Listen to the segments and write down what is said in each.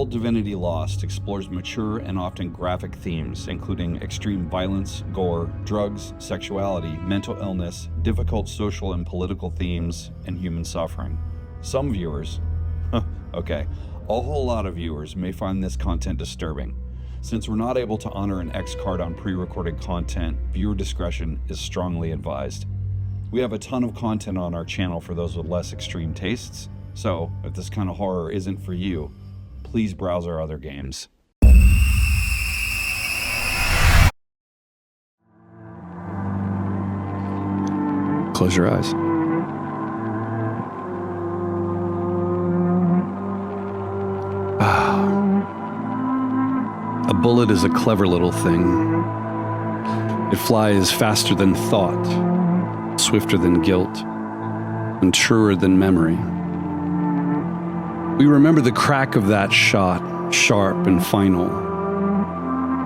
Occult Divinity Lost explores mature and often graphic themes, including extreme violence, gore, drugs, sexuality, mental illness, difficult social and political themes, and human suffering. Some viewers, okay, a whole lot of viewers may find this content disturbing. Since we're not able to honor an X card on pre-recorded content, viewer discretion is strongly advised. We have a ton of content on our channel for those with less extreme tastes, so if this kind of horror isn't for you, please browse our other games. Close your eyes. A bullet is a clever little thing. It flies faster than thought, swifter than guilt, and truer than memory. We remember the crack of that shot, sharp and final.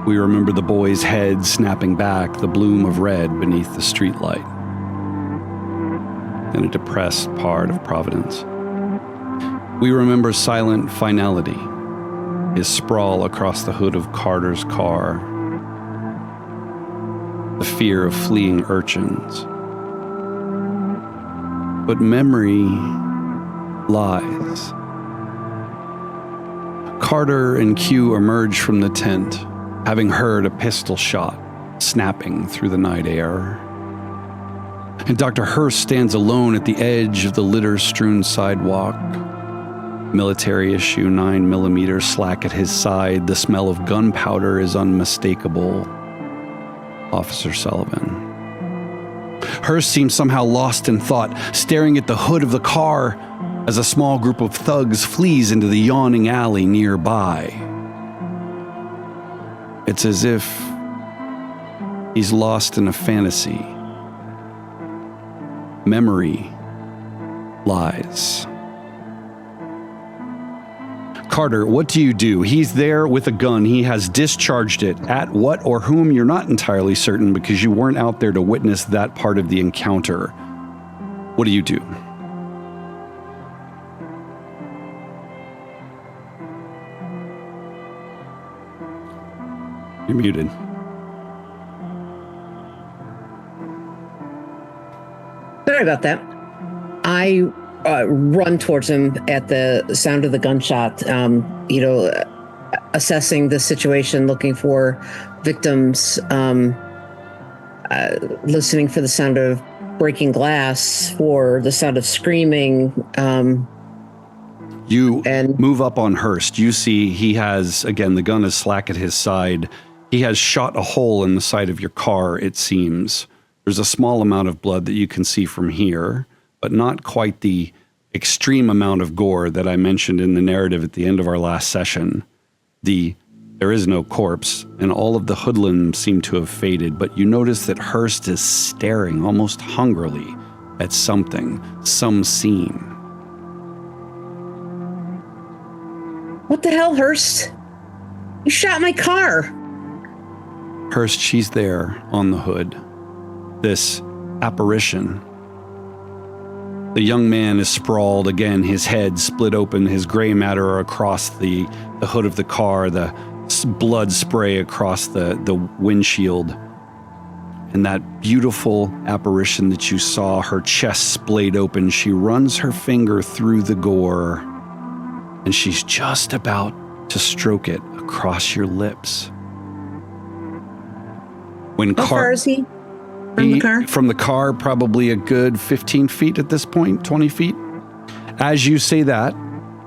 We remember the boy's head snapping back, the bloom of red beneath the streetlight, and a depressed part of Providence. We remember silent finality, his sprawl across the hood of Carter's car, the fear of fleeing urchins. But memory lies. Carter and Q emerge from the tent, having heard a pistol shot snapping through the night air. And Dr. Hurst stands alone at the edge of the litter-strewn sidewalk. Military issue 9mm slack at his side. The smell of gunpowder is unmistakable. Officer Sullivan. Hurst seems somehow lost in thought, staring at the hood of the car as a small group of thugs flees into the yawning alley nearby. It's as if he's lost in a fantasy. Memory lies. Carter, what do you do? He's there with a gun. He has discharged it at what or whom you're not entirely certain because you weren't out there to witness that part of the encounter. What do you do? You're muted. Sorry about that. I run towards him at the sound of the gunshot, assessing the situation, looking for victims, listening for the sound of breaking glass, for the sound of screaming. You move up on Hurst. You see he has, again, the gun is slack at his side. He has shot a hole in the side of your car, it seems. There's a small amount of blood that you can see from here, but not quite the extreme amount of gore that I mentioned in the narrative at the end of our last session. There is no corpse, and all of the hoodlums seem to have faded, but you notice that Hurst is staring almost hungrily at something, some scene. What the hell, Hurst? You shot my car. Hurst, she's there on the hood. This apparition. The young man is sprawled again, his head split open, his gray matter across the hood of the car, the blood spray across the windshield. And that beautiful apparition that you saw, her chest splayed open, she runs her finger through the gore, and she's just about to stroke it across your lips. How far is he from the car? From the car, probably a good 15 feet at this point, 20 feet. As you say that,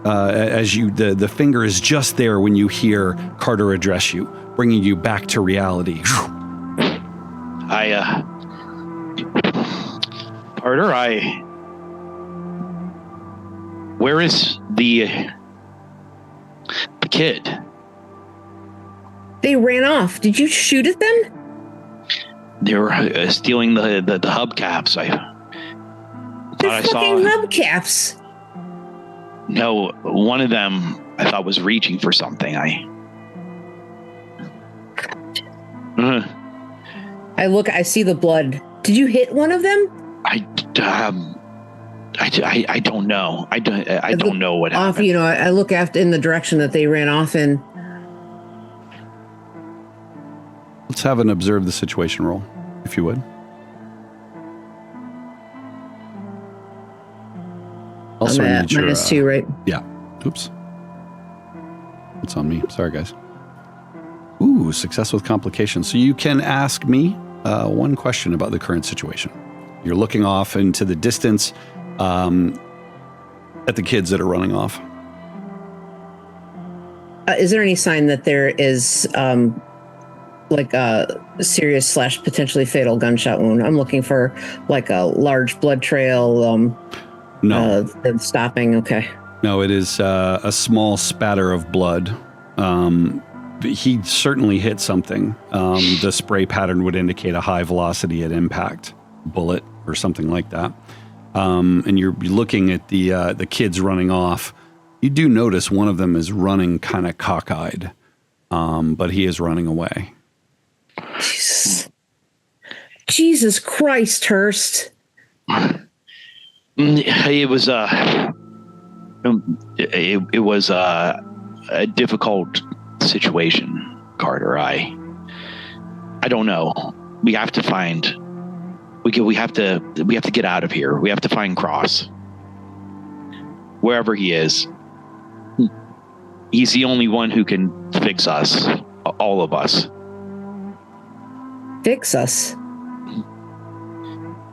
the finger is just there when you hear Carter address you, bringing you back to reality. Carter, where is the kid? They ran off. Did you shoot at them? They were stealing the hubcaps. They're fucking hubcaps. No, one of them I thought was reaching for something. I see the blood. Did you hit one of them? I don't know. I don't know what happened. I look after in the direction that they ran off in. Let's have an observe the situation roll, if you would. Also, I'm at -2, right? Yeah. Oops. It's on me. Sorry, guys. Ooh, success with complications. So you can ask me one question about the current situation. You're looking off into the distance at the kids that are running off. Is there any sign that there is like a serious / potentially fatal gunshot wound? I'm looking for like a large blood trail. No. Them stopping. Okay. No, it is a small spatter of blood. He certainly hit something. The spray pattern would indicate a high velocity at impact bullet or something like that. And you're looking at the kids running off. You do notice one of them is running kind of cockeyed, but he is running away. Jesus Christ, Hurst. It was a difficult situation, Carter. I don't know. We have to get out of here. We have to find Cross. Wherever he is. He's the only one who can fix us. All of us. Fix us?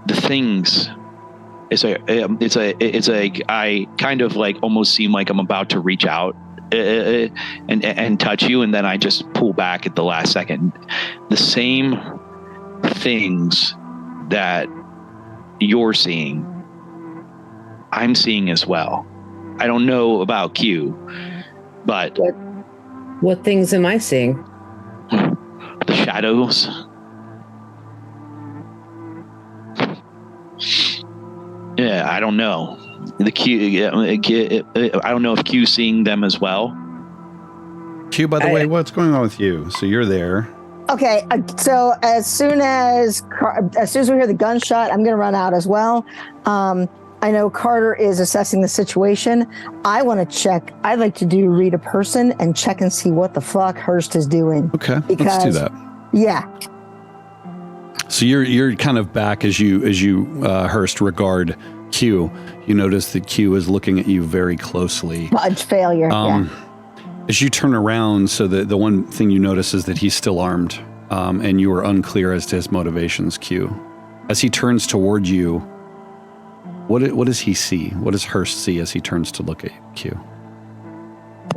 The things. I kind of like almost seem like I'm about to reach out and touch you, and then I just pull back at the last second. The same things that you're seeing, I'm seeing as well. I don't know about Q, but what things am I seeing? The shadows. Yeah, I don't know. I don't know if Q's seeing them as well. Q, by the way, what's going on with you? So you're there. Okay, so as soon as we hear the gunshot, I'm going to run out as well. I know Carter is assessing the situation. I want to check. I'd like to read a person and check and see what the fuck Hurst is doing. Okay, let's do that. Yeah. So you're kind of back as you Hurst regard Q. You notice that Q is looking at you very closely. Fudge failure. Yeah. As you turn around, so the one thing you notice is that he's still armed, and you are unclear as to his motivations, Q. As he turns toward you, what does he see? What does Hurst see as he turns to look at Q?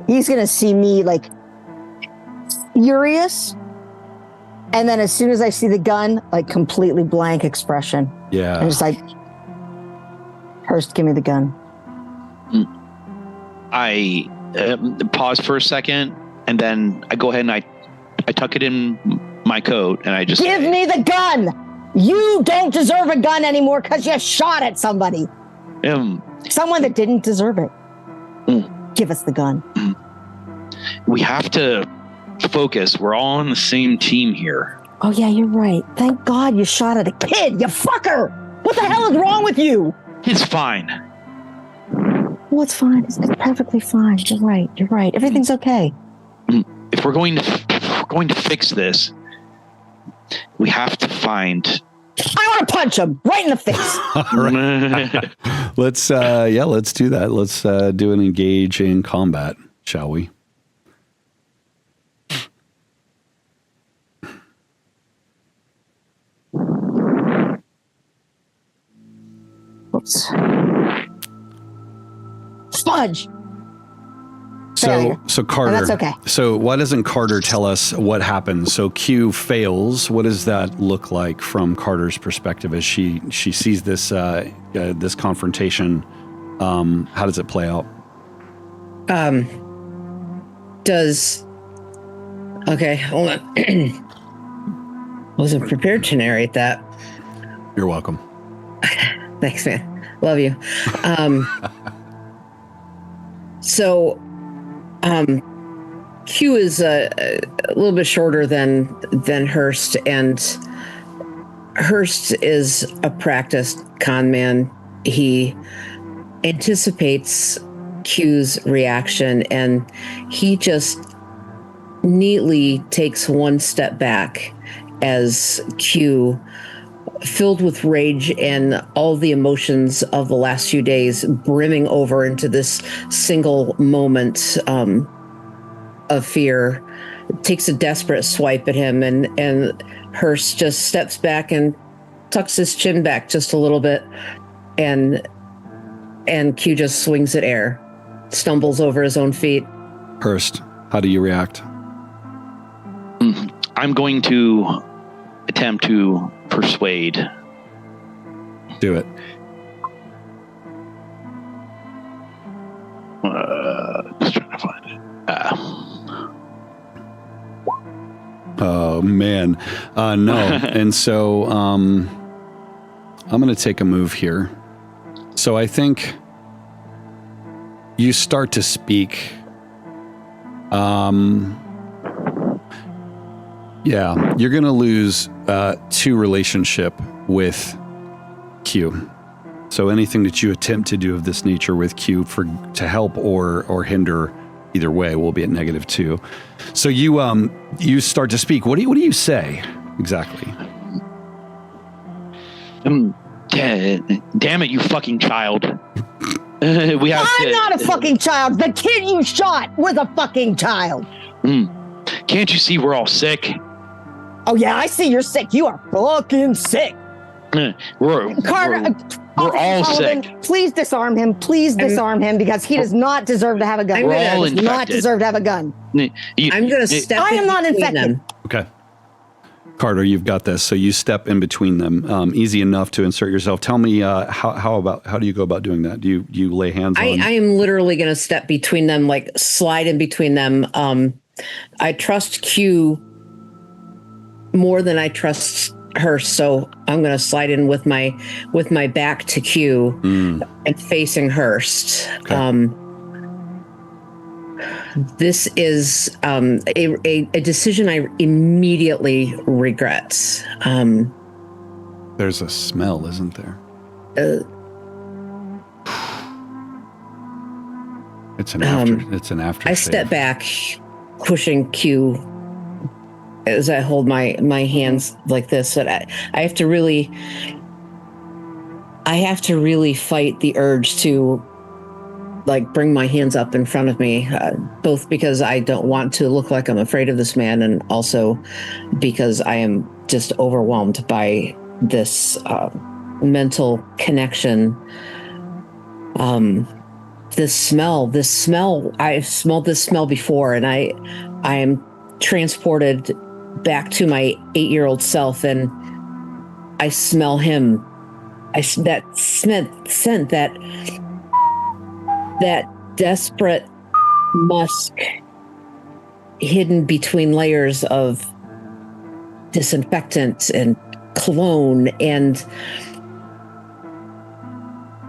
He's going to see me like furious. And then as soon as I see the gun, like completely blank expression. Yeah. And just like, Hurst, give me the gun. I pause for a second, and then I go ahead and I tuck it in my coat, and I just give me the gun. You don't deserve a gun anymore because you shot at somebody. Someone that didn't deserve it. Give us the gun. We have to focus. We're all on the same team here. Oh, yeah, you're right. Thank God you shot at a kid, you fucker. What the hell is wrong with you? It's fine. Well, it's fine. It's perfectly fine. You're right. Everything's okay. If we're going to fix this, we have to find... I want to punch him right in the face. Let's do that. Let's do an engage in combat, shall we? Oops. Fudge. So Carter. And that's okay. So why doesn't Carter tell us what happens? So Q fails. What does that look like from Carter's perspective as she sees this this confrontation? How does it play out? Okay, hold on. Wasn't prepared to narrate that. You're welcome. Thanks, man. Love you. So, Q is a little bit shorter than Hurst, and Hurst is a practiced con man. He anticipates Q's reaction, and he just neatly takes one step back as Q, filled with rage and all the emotions of the last few days, brimming over into this single moment of fear, takes a desperate swipe at him, and Hurst just steps back and tucks his chin back just a little bit, and Q just swings at air, stumbles over his own feet. Hurst, how do you react? I'm going to attempt to persuade. Do it. Just trying to find it. Oh, man. No. And so I'm going to take a move here. So I think you start to speak. Yeah, you're going to lose 2 relationship with Q. So anything that you attempt to do of this nature with Q to help or hinder, either way, will be at -2. So you start to speak. What do you say exactly? Damn it, you fucking child. I'm not a fucking child. The kid you shot was a fucking child. Can't you see we're all sick? Oh yeah, I see you're sick. You are fucking sick. We're all Sullivan, sick. Please disarm him. Please disarm him, because he does not deserve to have a gun. We're all He does not deserve to have a gun. I'm going to step I am not between infected. them. Okay. Carter, you've got this. So you step in between them. Easy enough to insert yourself. Tell me how do you go about doing that? Do you lay hands on? I am literally going to step between them, like slide in between them. I trust Q more than I trust her, so I'm going to slide in with my back to Q and facing Hurst. Okay. This is a decision I immediately regret. There's a smell, isn't there? It's an aftershave. I step back, pushing Q as I hold my hands like this. But I have to really fight the urge to like bring my hands up in front of me, both because I don't want to look like I'm afraid of this man, and also because I am just overwhelmed by this mental connection. This smell, I've smelled this smell before, and I am transported back to my 8-year-old self, and I smell him. That scent, that desperate musk hidden between layers of disinfectant and cologne, and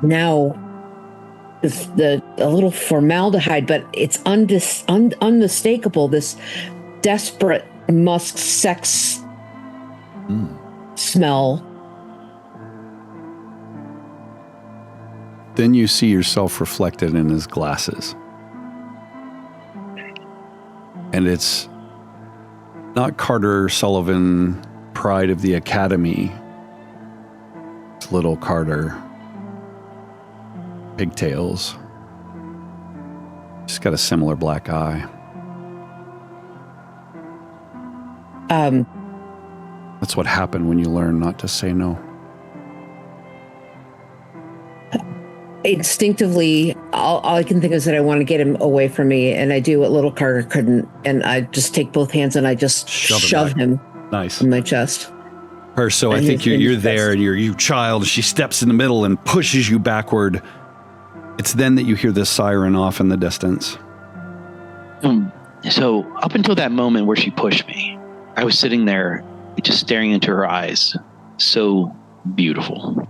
now a little formaldehyde, but it's unmistakable. This desperate musk sex smell. Then you see yourself reflected in his glasses. And it's not Carter Sullivan, pride of the academy. It's little Carter. Pigtails. She's got a similar black eye. That's what happened when you learn not to say no. Instinctively, all I can think is that I want to get him away from me, and I do what little Carter couldn't, and I just take both hands and I just shove him nice in my chest. Her, so I think you're there, and you child. She steps in the middle and pushes you backward. It's then that you hear this siren off in the distance. So up until that moment where she pushed me, I was sitting there just staring into her eyes, so beautiful.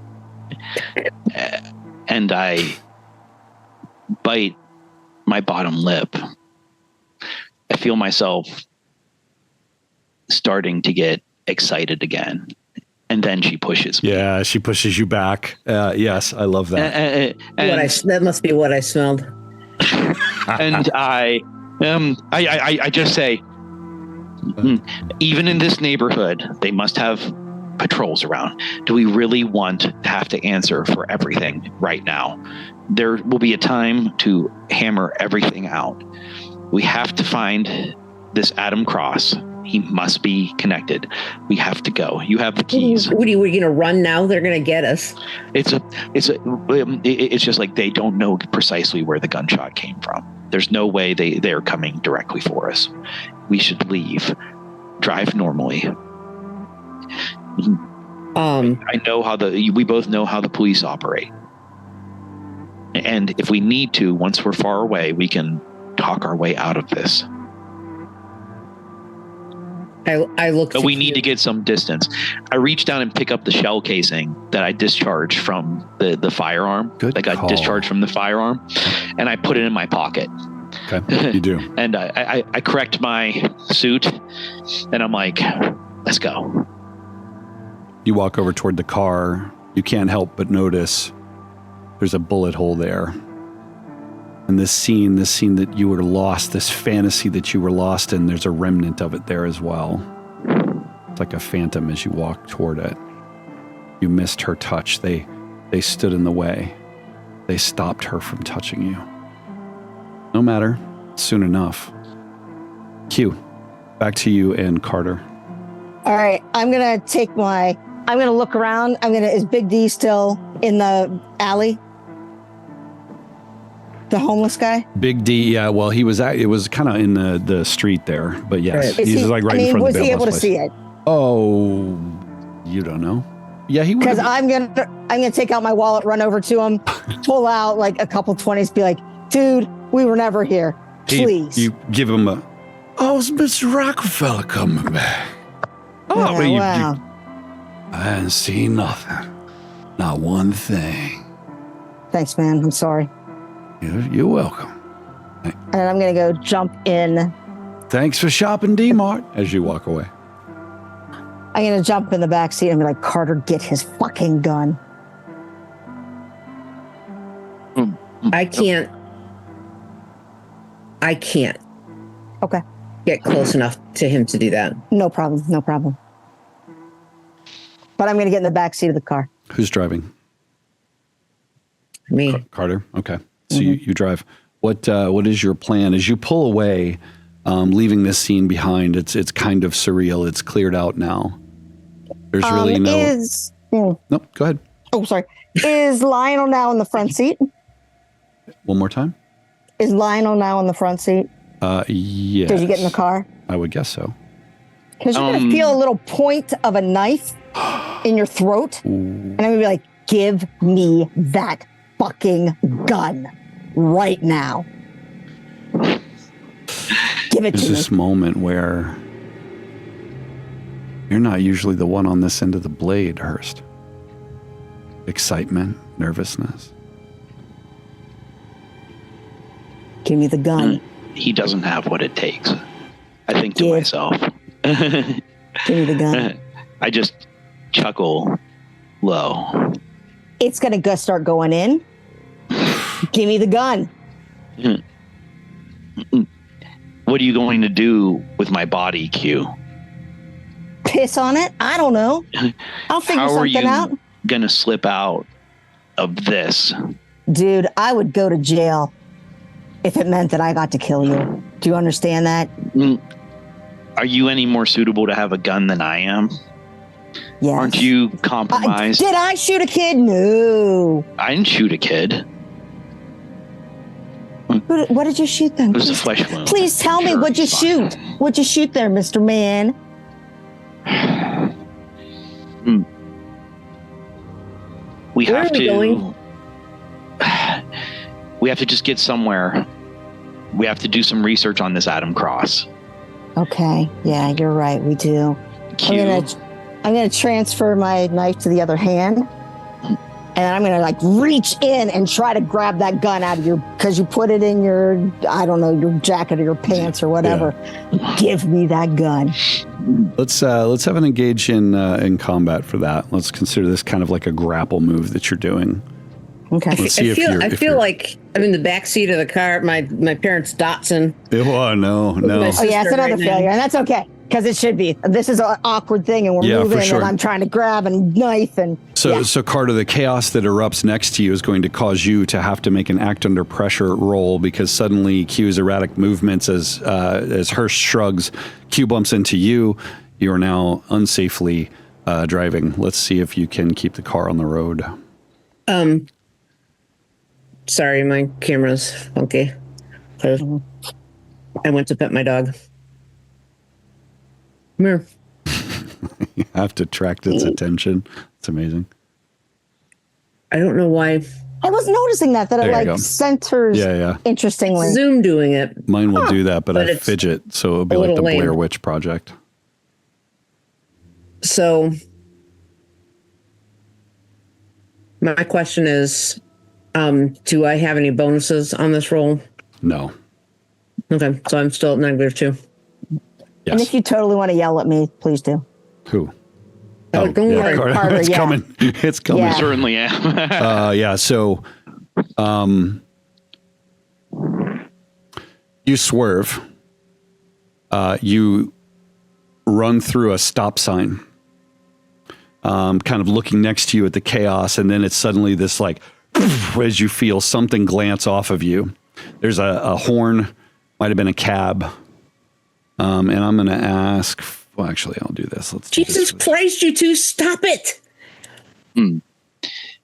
And I bite my bottom lip. I feel myself starting to get excited again. And then she pushes me. Yeah, she pushes you back. Yes, I love that. That must be what I smelled. And I just say, even in this neighborhood, they must have patrols around. Do we really want to have to answer for everything right now? There will be a time to hammer everything out. We have to find this Adam Cross. He must be connected. We have to go. You have the keys. What are we going to run now? They're going to get us. It's just like they don't know precisely where the gunshot came from. There's no way they're coming directly for us. We should leave. Drive normally. I know we both know how the police operate. And if we need to, once we're far away, we can talk our way out of this. I look. But we need to get some distance. I reach down and pick up the shell casing that I discharged from the firearm. Good I call. discharged from the firearm, and I put it in my pocket. Okay, you do. And I correct my suit, and I'm like, let's go. You walk over toward the car. You can't help but notice there's a bullet hole there. And this scene that you were lost, this fantasy that you were lost in, there's a remnant of it there as well. It's like a phantom as you walk toward it. You missed her touch. They stood in the way. They stopped her from touching you. No matter, soon enough. Q, back to you and Carter. All right, I'm going to look around. Is Big D still in the alley? The homeless guy? Big D, yeah, well, it was kind of in the street there, but yes, Right. he's like right in front of the was he able to place. see it? Oh, you don't know? Yeah, he would. Because I'm gonna take out my wallet, run over to him, pull out like a couple 20s, be like, dude, we were never here. Please. You give him a, oh, it's Mr. Rockefeller coming back. Oh, Yeah, wow. I hadn't seen nothing. Not one thing. Thanks, man. I'm sorry. You're welcome. And I'm going to go jump in. Thanks for shopping D-Mart as you walk away. I'm going to jump in the back seat and be like, Carter, get his fucking gun. I can't. Okay. Get close enough to him to do that. No problem. But I'm going to get in the back seat of the car. Who's driving? Me. Carter. Okay. So you drive. What is your plan as you pull away, leaving this scene behind? It's kind of surreal. It's cleared out now. There's really no. Nope. Go ahead. Oh, sorry. Is Lionel now in the front seat? One more time. Is Lionel now in the front seat? Yes. Did you get in the car? I would guess so. Because you're going to feel a little point of a knife in your throat. And I'm going to be like, give me that fucking gun right now. Give it There's to me. this moment where you're not usually the one on this end of the blade, Hurst. Excitement, nervousness. Give me the gun. He doesn't have what it takes. I think to myself. Give me the gun. I just chuckle low. It's going to start going in. Give me the gun. What are you going to do with my body, Q? Piss on it? I don't know. I'll figure something out. How are you going to slip out of this? Dude, I would go to jail if it meant that I got to kill you. Do you understand that? Are you any more suitable to have a gun than I am? Yes. Aren't you compromised? Did I shoot a kid? No. I didn't shoot a kid. What did you shoot then? It was a flesh wound. Please tell me, what'd you shoot? What'd you shoot there, Mr. Man? We Where have are we to. going? We have to just get somewhere. We have to do some research on this Adam Cross. Okay. Yeah, you're right. We do. Q. I'm gonna transfer my knife to the other hand, and I'm gonna like reach in and try to grab that gun out of because you put it in your, I don't know, your jacket or your pants or whatever. Yeah. Give me that gun. Let's have an engage in combat for that. Let's consider this kind of like a grapple move that you're doing. Okay. I feel like I'm in the back seat of the car. My parents' Datsun. Oh no. Oh yeah, it's another failure, and that's okay because it should be. This is an awkward thing, and we're moving, and I'm trying to grab and knife, and so Carter, the chaos that erupts next to you is going to cause you to have to make an act under pressure roll because suddenly Q's erratic movements as Hurst shrugs, Q bumps into you. You are now unsafely driving. Let's see if you can keep the car on the road. Sorry, my camera's funky. I went to pet my dog. Come here. You have to attract its attention. It's amazing. I don't know why. I was noticing that it like centers. Yeah. Interestingly, Zoom doing it. Mine will do that, but I fidget, so it'll be like the lame. Blair Witch Project. So, my question is, do I have any bonuses on this roll? No. Okay, so I'm still at -2. Yes. And if you totally want to yell at me, please do. Who? Oh, don't worry, Carter. It's coming. It's coming. Yeah. Certainly am. So, you swerve. You run through a stop sign, kind of looking next to you at the chaos, and then it's suddenly this like, as you feel something glance off of you. There's a horn, might have been a cab, and I'm going to ask. Well, actually, I'll do this. Jesus Christ, you two, stop it!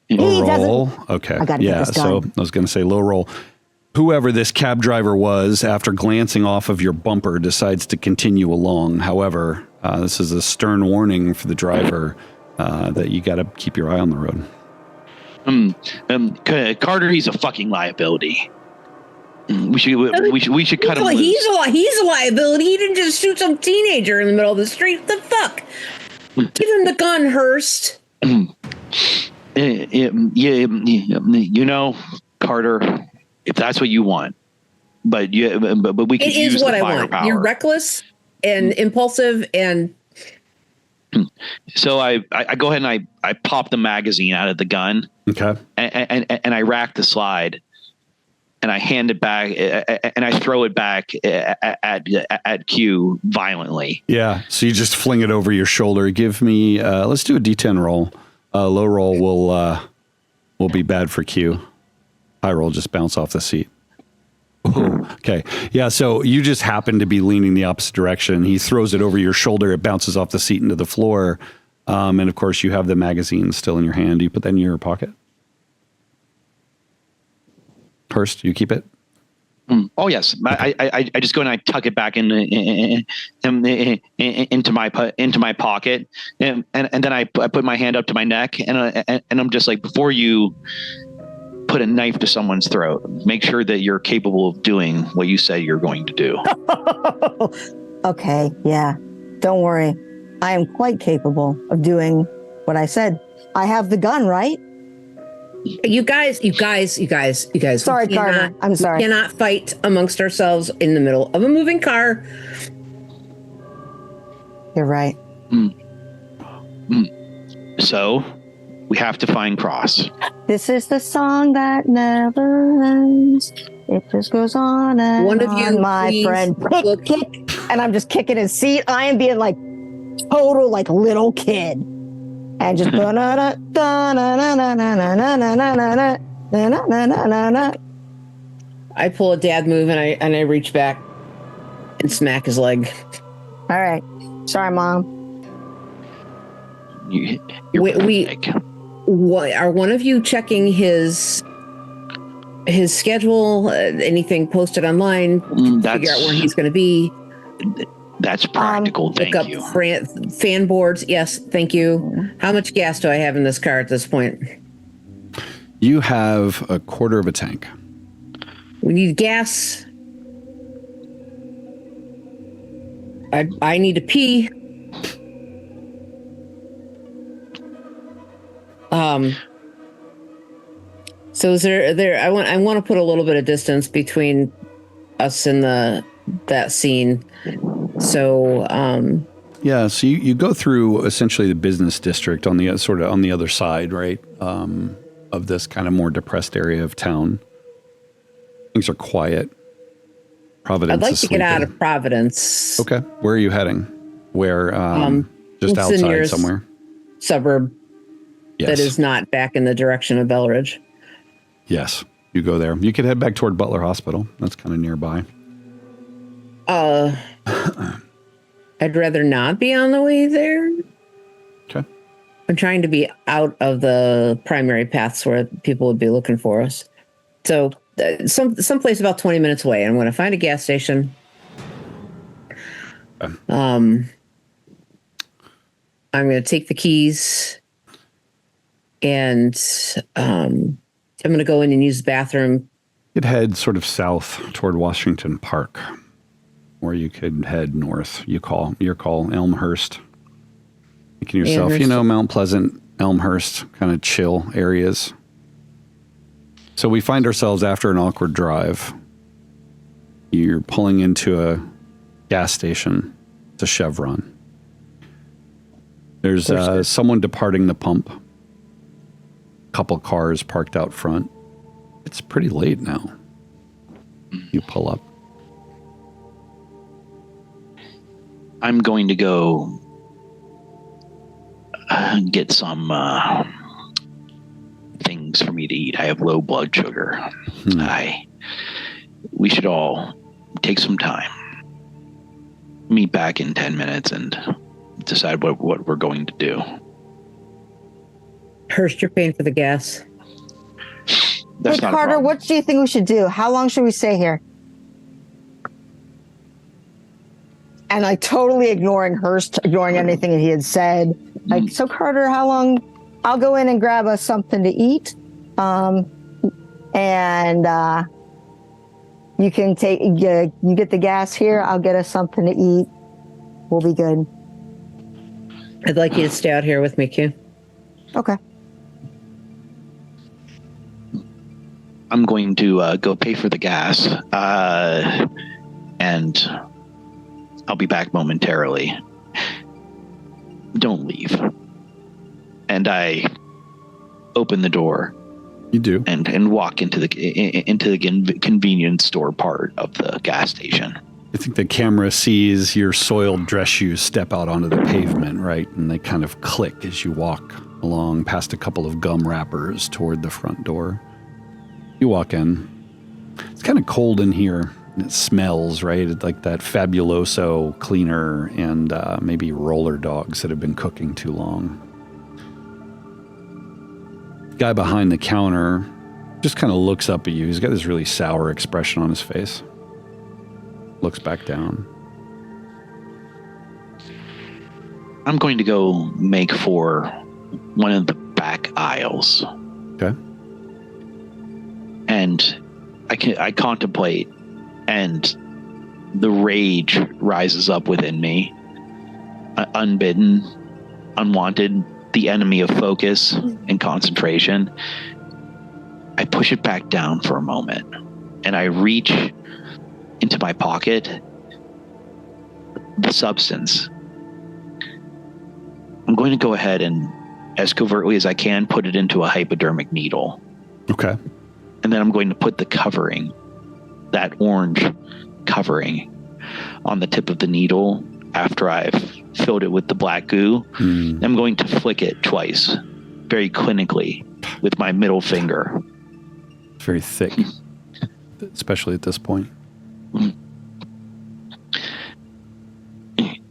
Low roll. Okay. I gotta get this done. So I was going to say low roll. Whoever this cab driver was, after glancing off of your bumper, decides to continue along. However, this is a stern warning for the driver that you got to keep your eye on the road. Carter, he's a fucking liability. We should cut him loose. He's a liability. He didn't just shoot some teenager in the middle of the street. What the fuck? Give him the gun, Hurst. You know, Carter, if that's what you want, but we could use the firepower. You're reckless and impulsive, and so I go ahead and I pop the magazine out of the gun. Okay. And I rack the slide. And I hand it back, and I throw it back at Q violently. Yeah, so you just fling it over your shoulder. Give me, let's do a D10 roll. Low roll will be bad for Q. High roll just bounce off the seat. Ooh, okay, yeah. So you just happen to be leaning the opposite direction. He throws it over your shoulder. It bounces off the seat into the floor, and of course you have the magazine still in your hand. You put that in your pocket. Hurst, you keep it? Oh yes, I just go and I tuck it back into my pocket, and then I put my hand up to my neck, and I'm just like, before you put a knife to someone's throat, make sure that you're capable of doing what you say you're going to do. Okay, yeah, don't worry, I am quite capable of doing what I said. I have the gun, right? You guys. Sorry, Carter. I'm sorry. We cannot fight amongst ourselves in the middle of a moving car. You're right. So we have to find Cross. This is the song that never ends. It just goes on and One of on, you, my please friend. look. Kick, and I'm just kicking his seat. I am being like total like little kid. And just I pull a dad move and I reach back and smack his leg. All right. Sorry, Mom. What are one of you checking his schedule? Anything posted online? Figure out where he's going to be. That's practical. Thank you. Look up fan boards. Yes, thank you. How much gas do I have in this car at this point? You have a quarter of a tank. We need gas. I need to pee. So is there I want to put a little bit of distance between us and that scene. So Yeah. So you go through essentially the business district on the other side, right, of this kind of more depressed area of town. Things are quiet. Providence. I'd like is to get out sleeping. of Providence. Okay. Where are you heading? Where? Just It's the outside nearest somewhere. suburb Yes. that is not back in the direction of Belridge. Yes. You go there. You could head back toward Butler Hospital. That's kind of nearby. I'd rather not be on the way there. Okay. I'm trying to be out of the primary paths where people would be looking for us. So someplace about 20 minutes away. I'm going to find a gas station. I'm going to take the keys and I'm going to go in and use the bathroom. You'd head sort of south toward Washington Park, or you could head north. Your call, Elmhurst. Thinking yourself, Elmhurst. Mount Pleasant, Elmhurst, kind of chill areas. So we find ourselves after an awkward drive. You're pulling into a gas station. It's a Chevron. There's someone departing the pump. Couple cars parked out front. It's pretty late now. You pull up. I'm going to go get some things for me to eat. I have low blood sugar. We should all take some time. Meet back in 10 minutes and decide what we're going to do. Hurst, you're paying for the gas. That's Hey, not a Carter, problem. what do you think we should do? How long should we stay here? And like totally ignoring Hurst, ignoring anything that he had said. Like, so Carter, how long? I'll go in and grab us something to eat. And you can you get the gas here. I'll get us something to eat. We'll be good. I'd like you to stay out here with me, Q. Okay. I'm going to go pay for the gas, and I'll be back momentarily. Don't leave. And I open the door. You do. And walk into the convenience store part of the gas station. I think the camera sees your soiled dress shoes step out onto the pavement, right? And they kind of click as you walk along past a couple of gum wrappers toward the front door. You walk in. It's kind of cold in here. And it smells, right? It's like that Fabuloso cleaner and maybe roller dogs that have been cooking too long. The guy behind the counter just kind of looks up at you. He's got this really sour expression on his face. Looks back down. I'm going to go make for one of the back aisles. Okay. And I contemplate, and the rage rises up within me. Unbidden, unwanted, the enemy of focus and concentration. I push it back down for a moment, and I reach into my pocket the substance. I'm going to go ahead and, as covertly as I can, put it into a hypodermic needle. Okay. And then I'm going to put the covering, that orange covering, on the tip of the needle after I've filled it with the black goo. I'm going to flick it twice, very clinically, with my middle finger. It's very thick, especially at this point.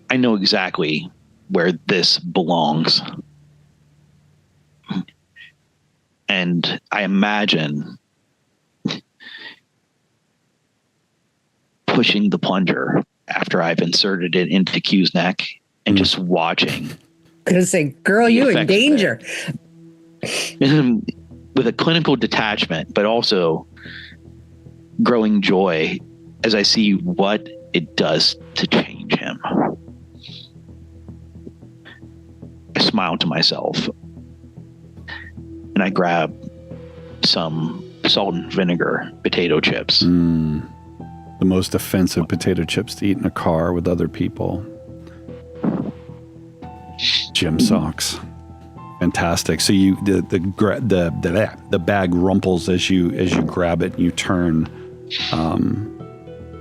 I know exactly where this belongs. And I imagine pushing the plunger after I've inserted it into Q's neck and just watching. Gonna say, girl, you in effects of danger. With a clinical detachment, but also growing joy as I see what it does to change him. I smile to myself and I grab some salt and vinegar potato chips. The most offensive potato chips to eat in a car with other people. gym socks. Fantastic. So you the bag rumples as you grab it and you turn.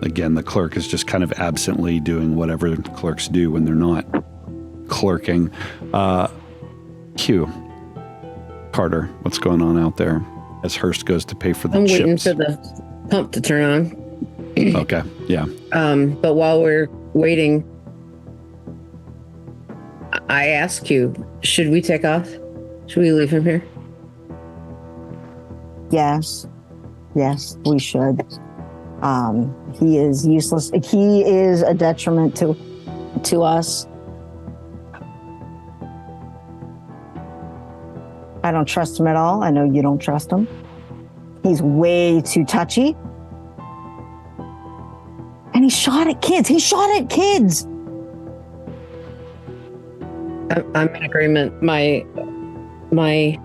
Again, the clerk is just kind of absently doing whatever clerks do when they're not clerking. Q. Carter, what's going on out there as Hurst goes to pay for the chips? I'm waiting for the pump to turn on. Okay, yeah. But while we're waiting, I ask you, should we take off? Should we leave him here? Yes, we should. He is useless. He is a detriment to us. I don't trust him at all. I know you don't trust him. He's way too touchy. And he shot at kids. I'm in agreement. My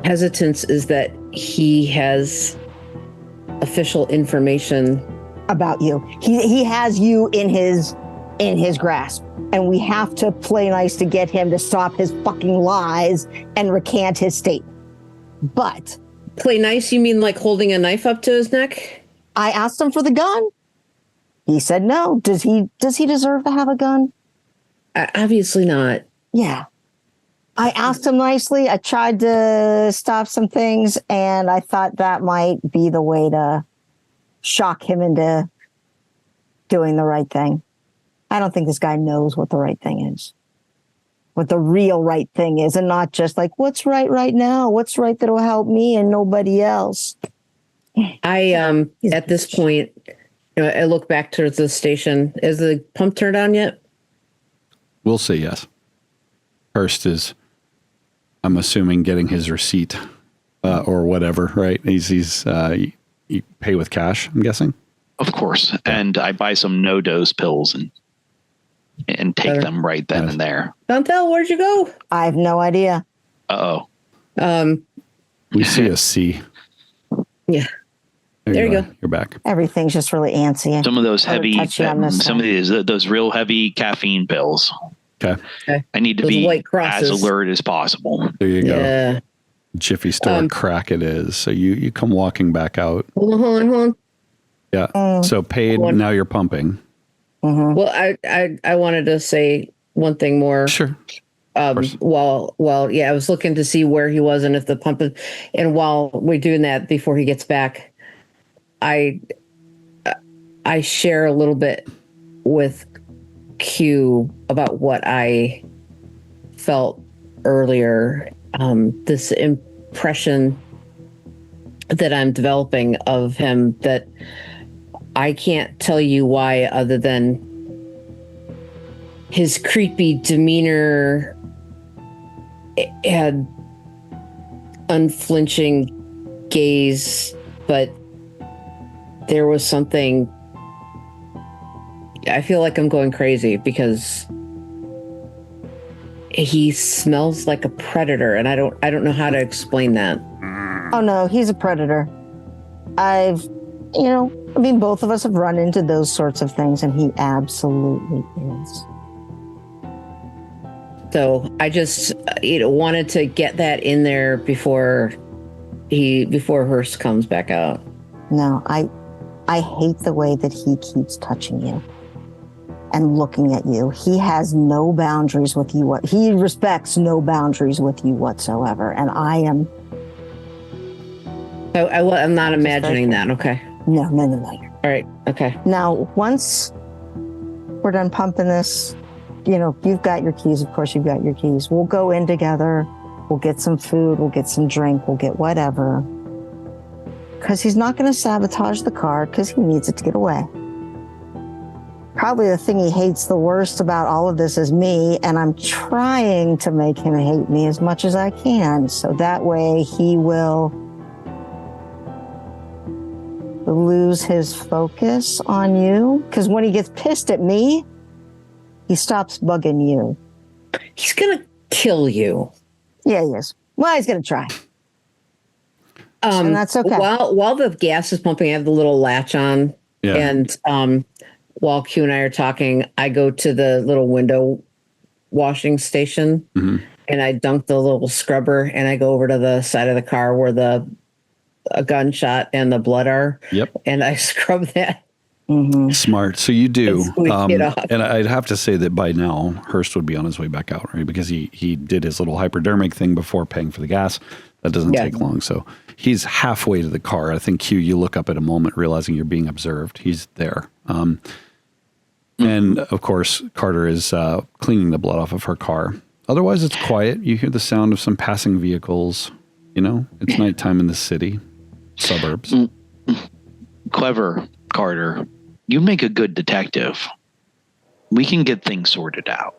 hesitance is that he has official information about you. He has you in his grasp, and we have to play nice to get him to stop his fucking lies and recant his statement. But play nice, you mean like holding a knife up to his neck? I asked him for the gun. He said no. Does he deserve to have a gun? Obviously not. Yeah. I asked him nicely. I tried to stop some things, and I thought that might be the way to shock him into doing the right thing. I don't think this guy knows what the right thing is, what the real right thing is, and not just like, what's right now? What's right that'll help me and nobody else? At this point, I look back towards the station. Is the pump turned on yet? We'll say yes. Hurst is, I'm assuming, getting his receipt or whatever, right? He's you pay with cash, I'm guessing? Of course. And I buy some no-dose pills and take them right then and there. Chantel, where'd you go? I have no idea. Uh-oh. We see a C. Yeah. There you go. You're back. Everything's just really antsy. Some of those those real heavy caffeine pills. Okay. I need to those be as alert as possible. There you go. Yeah. Jiffy store crack it is. So you come walking back out. Hold on. Yeah. So paid, now you're pumping. Mm-hmm. Well, I wanted to say one thing more. Sure. I was looking to see where he was and if the pump is, and while we're doing that before he gets back, I share a little bit with Q about what I felt earlier. This impression that I'm developing of him that I can't tell you why, other than his creepy demeanor had unflinching gaze, but there was something. I feel like I'm going crazy because he smells like a predator, and I don't know how to explain that. Oh no, he's a predator. Both of us have run into those sorts of things, and he absolutely is. So I just wanted to get that in there before Hurst comes back out. No, I hate the way that he keeps touching you and looking at you. He has no boundaries with you. He respects no boundaries with you whatsoever. And I am. I'm not imagining that. Okay. No. All right. Okay. Now, once we're done pumping this, you've got your keys. Of course, you've got your keys. We'll go in together. We'll get some food. We'll get some drink. We'll get whatever. Because he's not going to sabotage the car because he needs it to get away. Probably the thing he hates the worst about all of this is me, and I'm trying to make him hate me as much as I can. So that way he will lose his focus on you. Because when he gets pissed at me, he stops bugging you. He's going to kill you. Yeah, he is. Well, he's going to try. And that's okay. While the gas is pumping, I have the little latch on. Yeah. And while Q and I are talking, I go to the little window washing station, and I dunk the little scrubber, and I go over to the side of the car where a gunshot and the blood are. Yep. And I scrub that. Smart. So you do. And I'd have to say that by now, Hurst would be on his way back out, right? Because he did his little hypodermic thing before paying for the gas. That doesn't take long. So he's halfway to the car. I think, Q, you look up at a moment, realizing you're being observed. He's there. And, of course, Carter is cleaning the blood off of her car. Otherwise, it's quiet. You hear the sound of some passing vehicles. You know, it's nighttime in the city, suburbs. Clever, Carter. You make a good detective. We can get things sorted out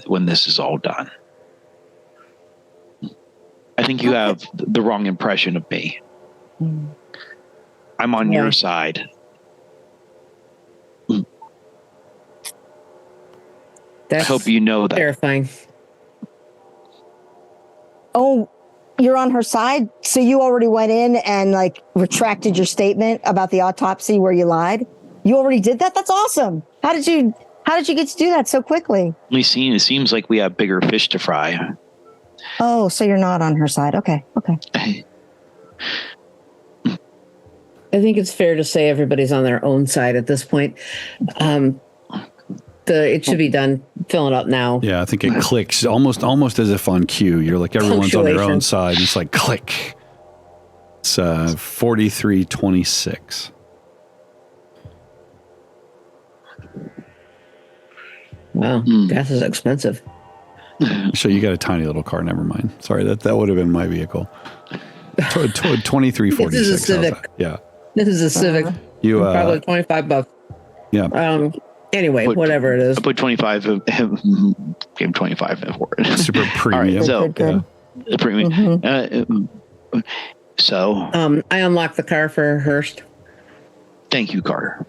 when this is all done. I think you have the wrong impression of me. I'm on your side. I hope you know that. Terrifying. Oh, you're on her side? So you already went in and like retracted your statement about the autopsy where you lied? You already did that? That's awesome. How did you get to do that so quickly? It seems like we have bigger fish to fry. Oh, so you're not on her side. Okay. I think it's fair to say everybody's on their own side at this point. It should be done filling up now. Yeah, I think it clicks almost as if on cue. You're like, everyone's on their own side. It's like click. It's 43:26. Wow, gas is expensive. So you got a tiny little car. Never mind. Sorry, that would have been my vehicle. 23:46. This is a Civic. Yeah. This is a Civic. You probably $25. Yeah. Anyway, whatever it is. I put 25. Gave him 25 for it. Super premium. All right, good. Premium. So. I unlocked the car for Hurst. Thank you, Carter.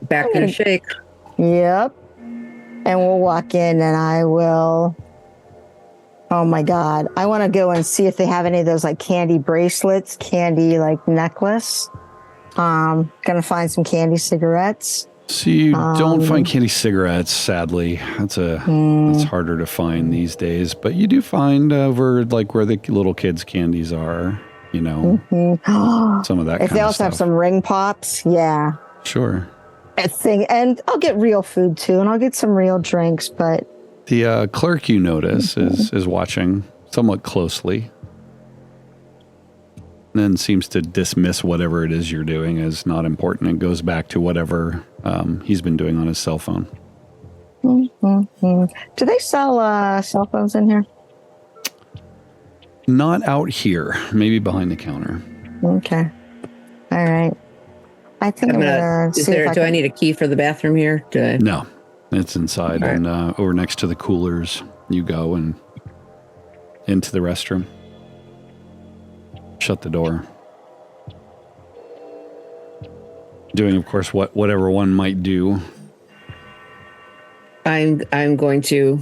Back in a shake. Yep. And we'll walk in and I will. Oh my God. I want to go and see if they have any of those like candy bracelets, candy like necklace. Gonna find some candy cigarettes. So you don't find candy cigarettes, sadly. It's harder to find these days. But you do find over like where the little kids' candies are, you know, some of that kind of stuff. If they also have some ring pops, yeah. Sure. And I'll get real food too, and I'll get some real drinks, but... The clerk, you notice, is watching somewhat closely. And then seems to dismiss whatever it is you're doing as not important and goes back to whatever he's been doing on his cell phone. Do they sell cell phones in here? Not out here. Maybe behind the counter. Okay. All right. I think I'm gonna see if do I need a key for the bathroom here? No. It's inside. Right. And over next to the coolers, you go and into the restroom. Shut the door. Doing, of course, whatever one might do. I'm going to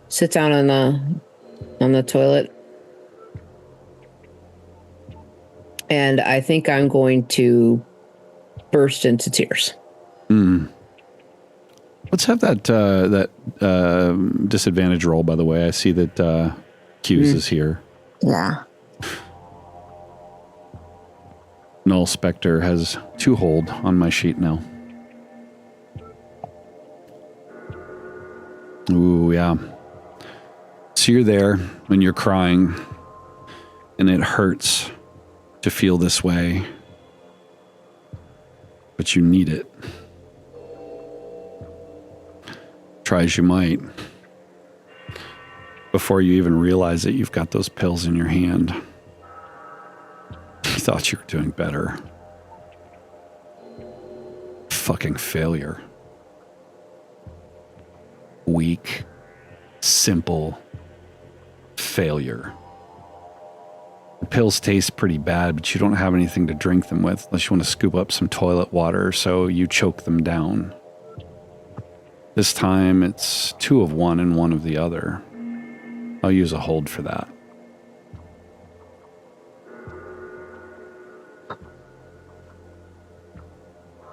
sit down on the toilet, and I think I'm going to burst into tears. Let's have that disadvantage roll, by the way. I see that Q's is here. Yeah. Null Specter has 2 hold on my sheet now. Ooh, yeah. So you're there when you're crying, and it hurts to feel this way, but you need it. Try as you might. Before you even realize that you've got those pills in your hand, you thought you were doing better. Fucking failure. Weak, simple failure. The pills taste pretty bad, but you don't have anything to drink them with unless you want to scoop up some toilet water, so you choke them down. This time it's 2 of one and 1 of the other. I'll use a hold for that.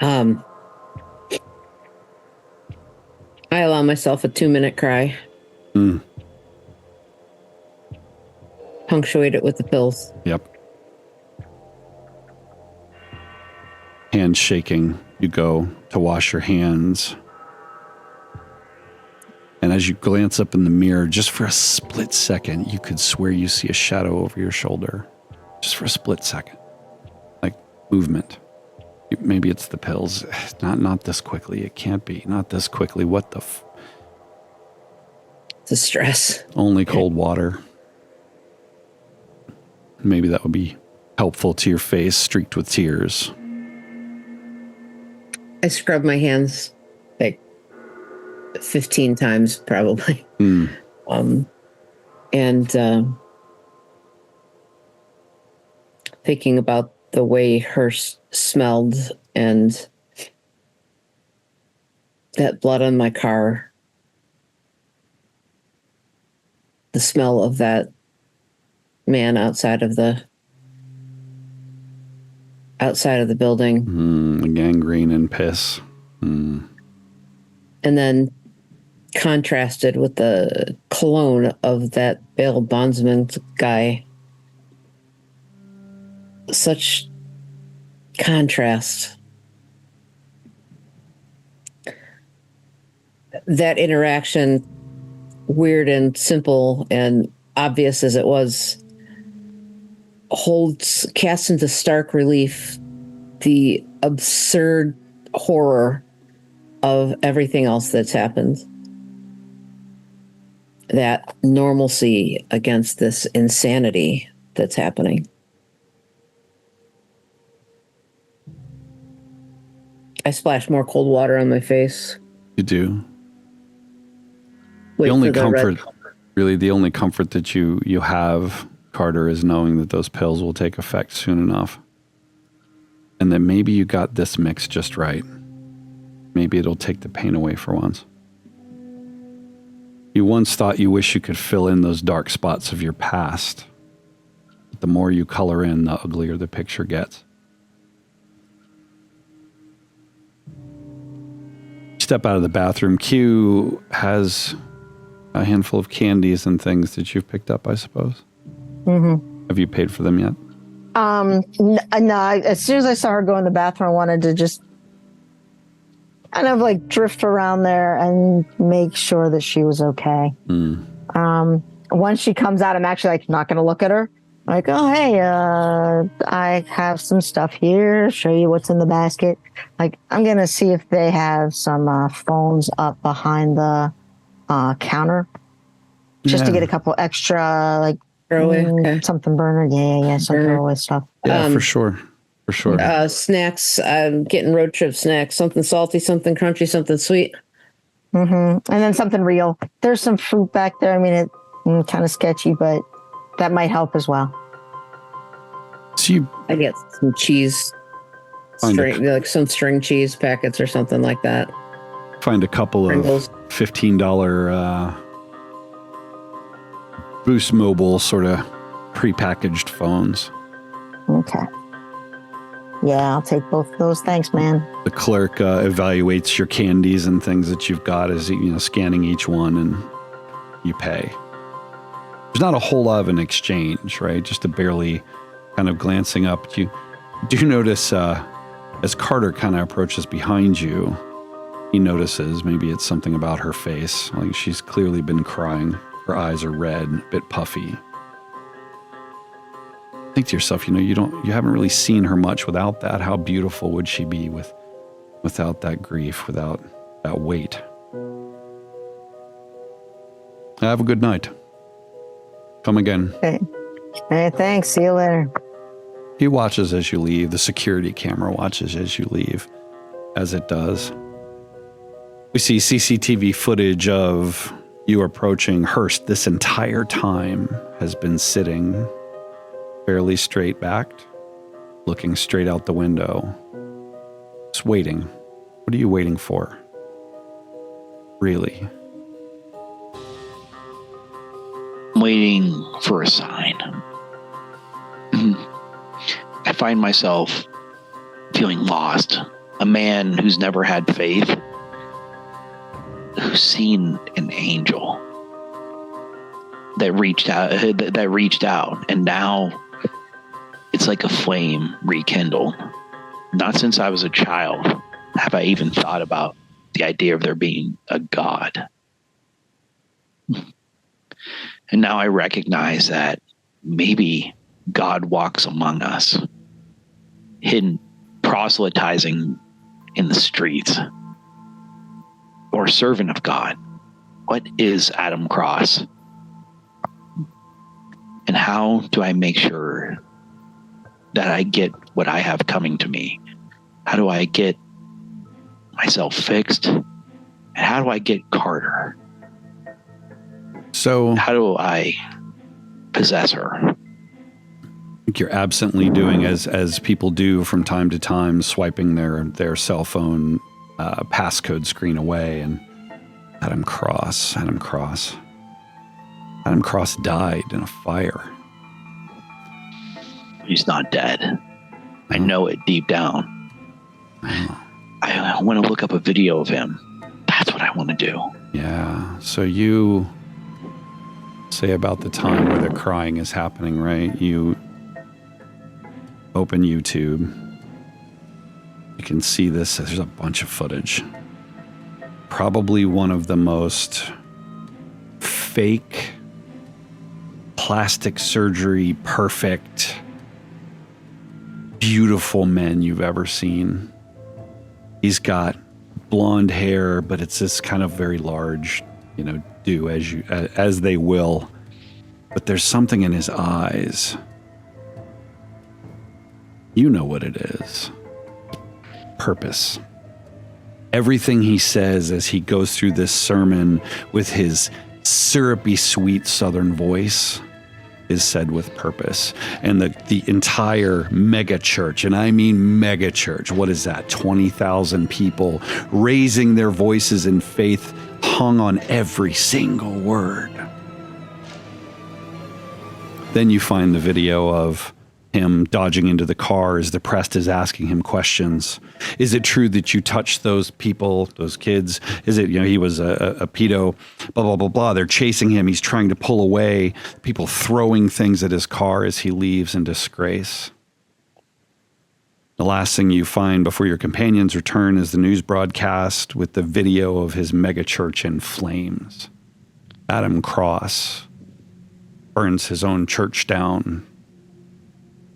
I allow myself a 2-minute cry. Punctuate it with the pills. Yep. Hands shaking, you go to wash your hands. And as you glance up in the mirror, just for a split second, you could swear you see a shadow over your shoulder. Just for a split second. Like movement. Maybe it's the pills. Not this quickly. It can't be. Not this quickly. What the The stress. Only cold water. Maybe that would be helpful to your face, streaked with tears. I scrub my hands like 15 times, probably. Thinking about the way Hurst smelled and that blood on my car, the smell of that man outside of the building, gangrene and piss, and then contrasted with the cologne of that bail bondsman guy. Such contrast. That interaction, weird and simple and obvious as it was, casts into stark relief the absurd horror of everything else that's happened. That normalcy against this insanity that's happening. I splash more cold water on my face. You do. Wait the only for the comfort, red. really, the only comfort that you have, Carter, is knowing that those pills will take effect soon enough. And that maybe you got this mix just right. Maybe it'll take the pain away for once. You once thought you wish you could fill in those dark spots of your past. But the more you color in, the uglier the picture gets. Step out of the bathroom. Q has a handful of candies and things that you've picked up, I suppose. Mm-hmm. Have you paid for them yet? No. As soon as I saw her go in the bathroom, I wanted to just kind of like drift around there and make sure that she was okay. Once she comes out, I'm actually like not going to look at her. Like, oh, hey, I have some stuff here. Show you what's in the basket. Like, I'm going to see if they have some phones up behind the counter. Just to get a couple extra, like, something burner. Yeah, some throwaway stuff. Yeah, for sure. Snacks. I'm getting road trip snacks. Something salty, something crunchy, something sweet. Mm-hmm. And then something real. There's some fruit back there. I mean, it's kind of sketchy, but that might help as well. So I get some cheese, like some string cheese packets or something like that. Find a couple Pringles. of $15 Boost Mobile sort of prepackaged phones. Okay. Yeah, I'll take both of those. Thanks, man. The clerk evaluates your candies and things that you've got, as scanning each one, and you pay. There's not a whole lot of an exchange, right? Just a barely kind of glancing up. You do notice as Carter kind of approaches behind you, he notices maybe it's something about her face. Like she's clearly been crying. Her eyes are red, a bit puffy. Think to yourself, you haven't really seen her much without that. How beautiful would she be without that grief, without that weight? Have a good night. Come again. Hey, thanks. See you later. He watches as you leave. The security camera watches as you leave, as it does. We see CCTV footage of you approaching. Hurst this entire time has been sitting fairly straight backed, looking straight out the window. Just waiting. What are you waiting for? Really? I'm waiting for a sign. I find myself feeling lost a man who's never had faith, who's seen an angel that reached out, and now it's like a flame rekindled. Not since I was a child have I even thought about the idea of there being a God. And now I recognize that maybe God walks among us, hidden, proselytizing in the streets, or servant of God. What is Adam Cross? And how do I make sure that I get what I have coming to me? How do I get myself fixed? And how do I get Carter? So how do I possess her? I think you're absently doing as people do from time to time, swiping their cell phone passcode screen away. And Adam Cross died in a fire. He's not dead. I know it deep down. I want to look up a video of him. That's what I want to do. Yeah. So you say about the time where the crying is happening, right? You open YouTube. You can see this. There's a bunch of footage. Probably one of the most fake, plastic surgery, perfect, beautiful men you've ever seen. He's got blonde hair, but it's this kind of very large, do as they will. But there's something in his eyes. You know what it is. Purpose. Everything he says as he goes through this sermon with his syrupy, sweet Southern voice is said with purpose. And the entire mega church, and I mean mega church, what is that? 20,000 people raising their voices in faith, hung on every single word. Then you find the video of him dodging into the car as the press is asking him questions. Is it true that you touched those people, those kids? Is it, he was a pedo, blah, blah, blah, blah. They're chasing him. He's trying to pull away. People throwing things at his car as he leaves in disgrace. The last thing you find before your companions return is the news broadcast with the video of his megachurch in flames. Adam Cross burns his own church down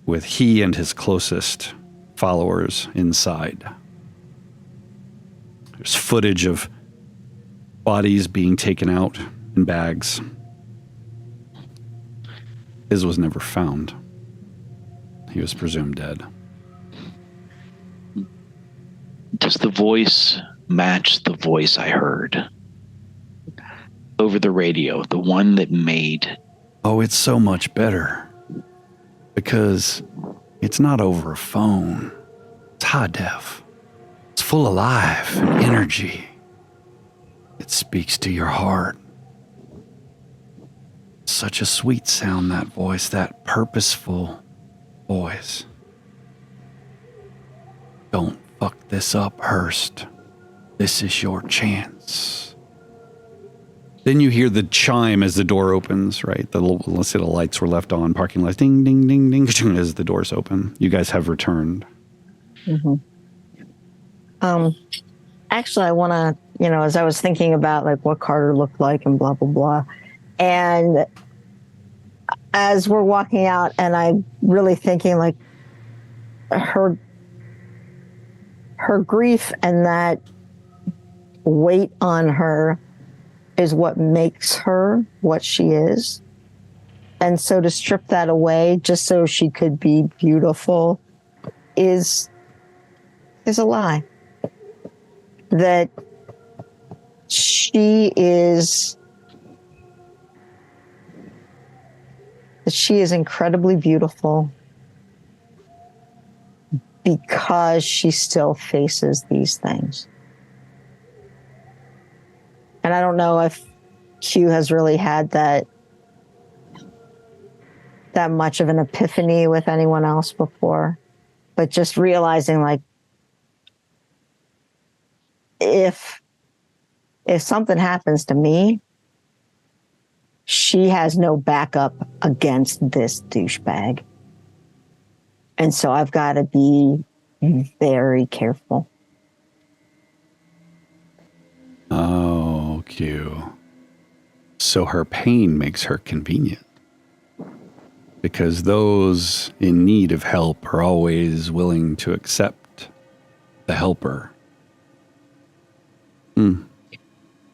with he and his closest followers inside. There's footage of bodies being taken out in bags. His was never found. He was presumed dead. Does the voice match the voice I heard over the radio, the one that made... Oh, it's so much better. Because it's not over a phone. It's high def. It's full of life and energy. It speaks to your heart. Such a sweet sound, that voice, that purposeful voice. Don't fuck this up, Hurst. This is your chance. Then you hear the chime as the door opens, right? Let's say the lights were left on, parking lights, ding, ding, ding, ding, as the doors open. You guys have returned. Mm-hmm. Actually, I want to, as I was thinking about like what Carter looked like and blah, blah, blah. And as we're walking out and I'm really thinking like her grief and that weight on her is what makes her what she is. And so to strip that away just so she could be beautiful is a lie. That she is incredibly beautiful because she still faces these things. And I don't know if Q has really had that much of an epiphany with anyone else before, but just realizing like if something happens to me, she has no backup against this douchebag. And so I've got to be very careful. Oh, Q. So her pain makes her convenient. Because those in need of help are always willing to accept the helper. You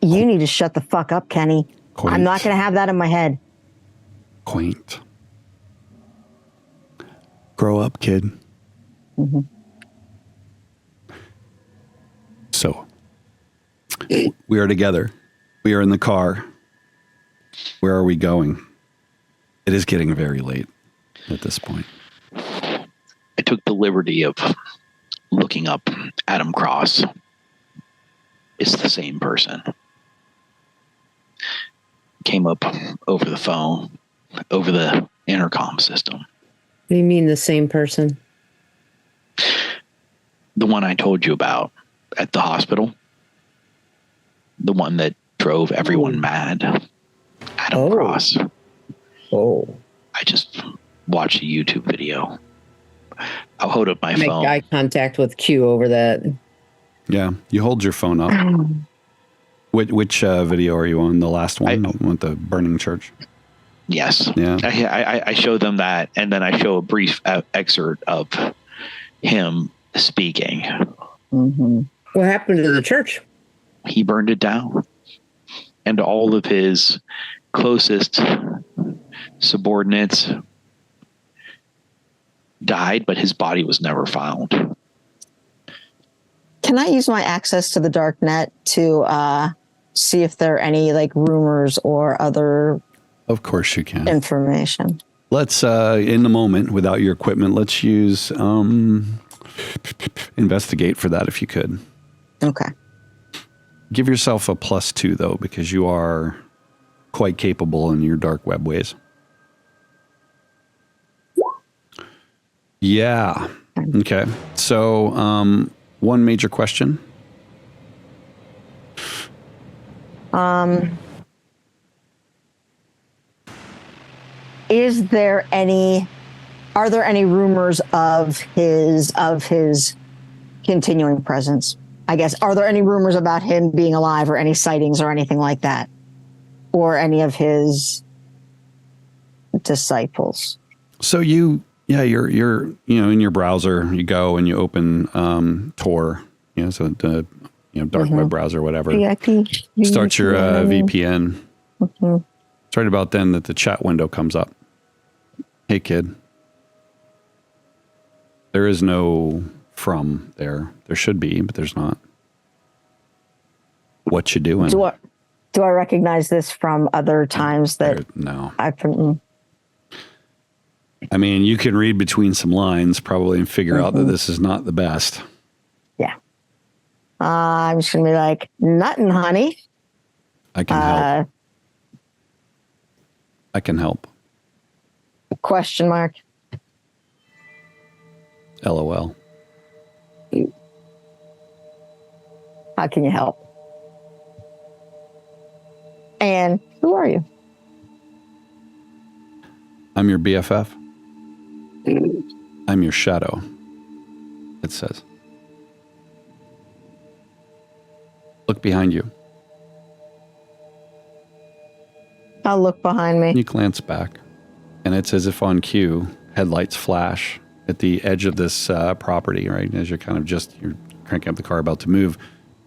need to shut the fuck up, Kenny. Quaint. I'm not going to have that in my head. Quaint. Grow up, kid. Mm-hmm. So, we are together. We are in the car. Where are we going? It is getting very late at this point. I took the liberty of looking up Adam Cross. It's the same person. Came up over the phone, over the intercom system. What do you mean the same person? The one I told you about at the hospital. The one that drove everyone mad. Adam Cross. Oh. I just watched a YouTube video. I'll hold up my Make phone. eye contact with Q over that. Yeah, you hold your phone up. Which video are you on? The last one with the burning church? Yes. Yeah. I show them that, and then I show a brief excerpt of him speaking. Mm-hmm. What happened to the church? He burned it down. And all of his closest subordinates died, but his body was never found. Can I use my access to the dark net to see if there are any like rumors or other Of course you can. information? Let's, in the moment, without your equipment, let's use investigate for that if you could. Okay. Give yourself a +2, though, because you are quite capable in your dark web ways. Yeah. Okay. So, one major question. Are there any rumors of his continuing presence? I guess, are there any rumors about him being alive or any sightings or anything like that? Or any of his disciples? So you're in your browser, you go and you open Tor, so the dark web browser, whatever. VIP. Start your VPN. Mm-hmm. It's right about then that the chat window comes up. Hey, kid. There is no from there. There should be, but there's not. What you doing? Do I recognize this from other times that no. I've been... I mean, you can read between some lines probably and figure out that this is not the best. Yeah. I'm just going to be like, nothing, honey. I can help. I can help. Question mark. LOL. How can you help? And who are you? I'm your BFF. I'm your shadow, it says. Look behind you. I'll look behind me. You glance back, and it's as if on cue, headlights flash at the edge of this property, right? As you're you're cranking up the car about to move.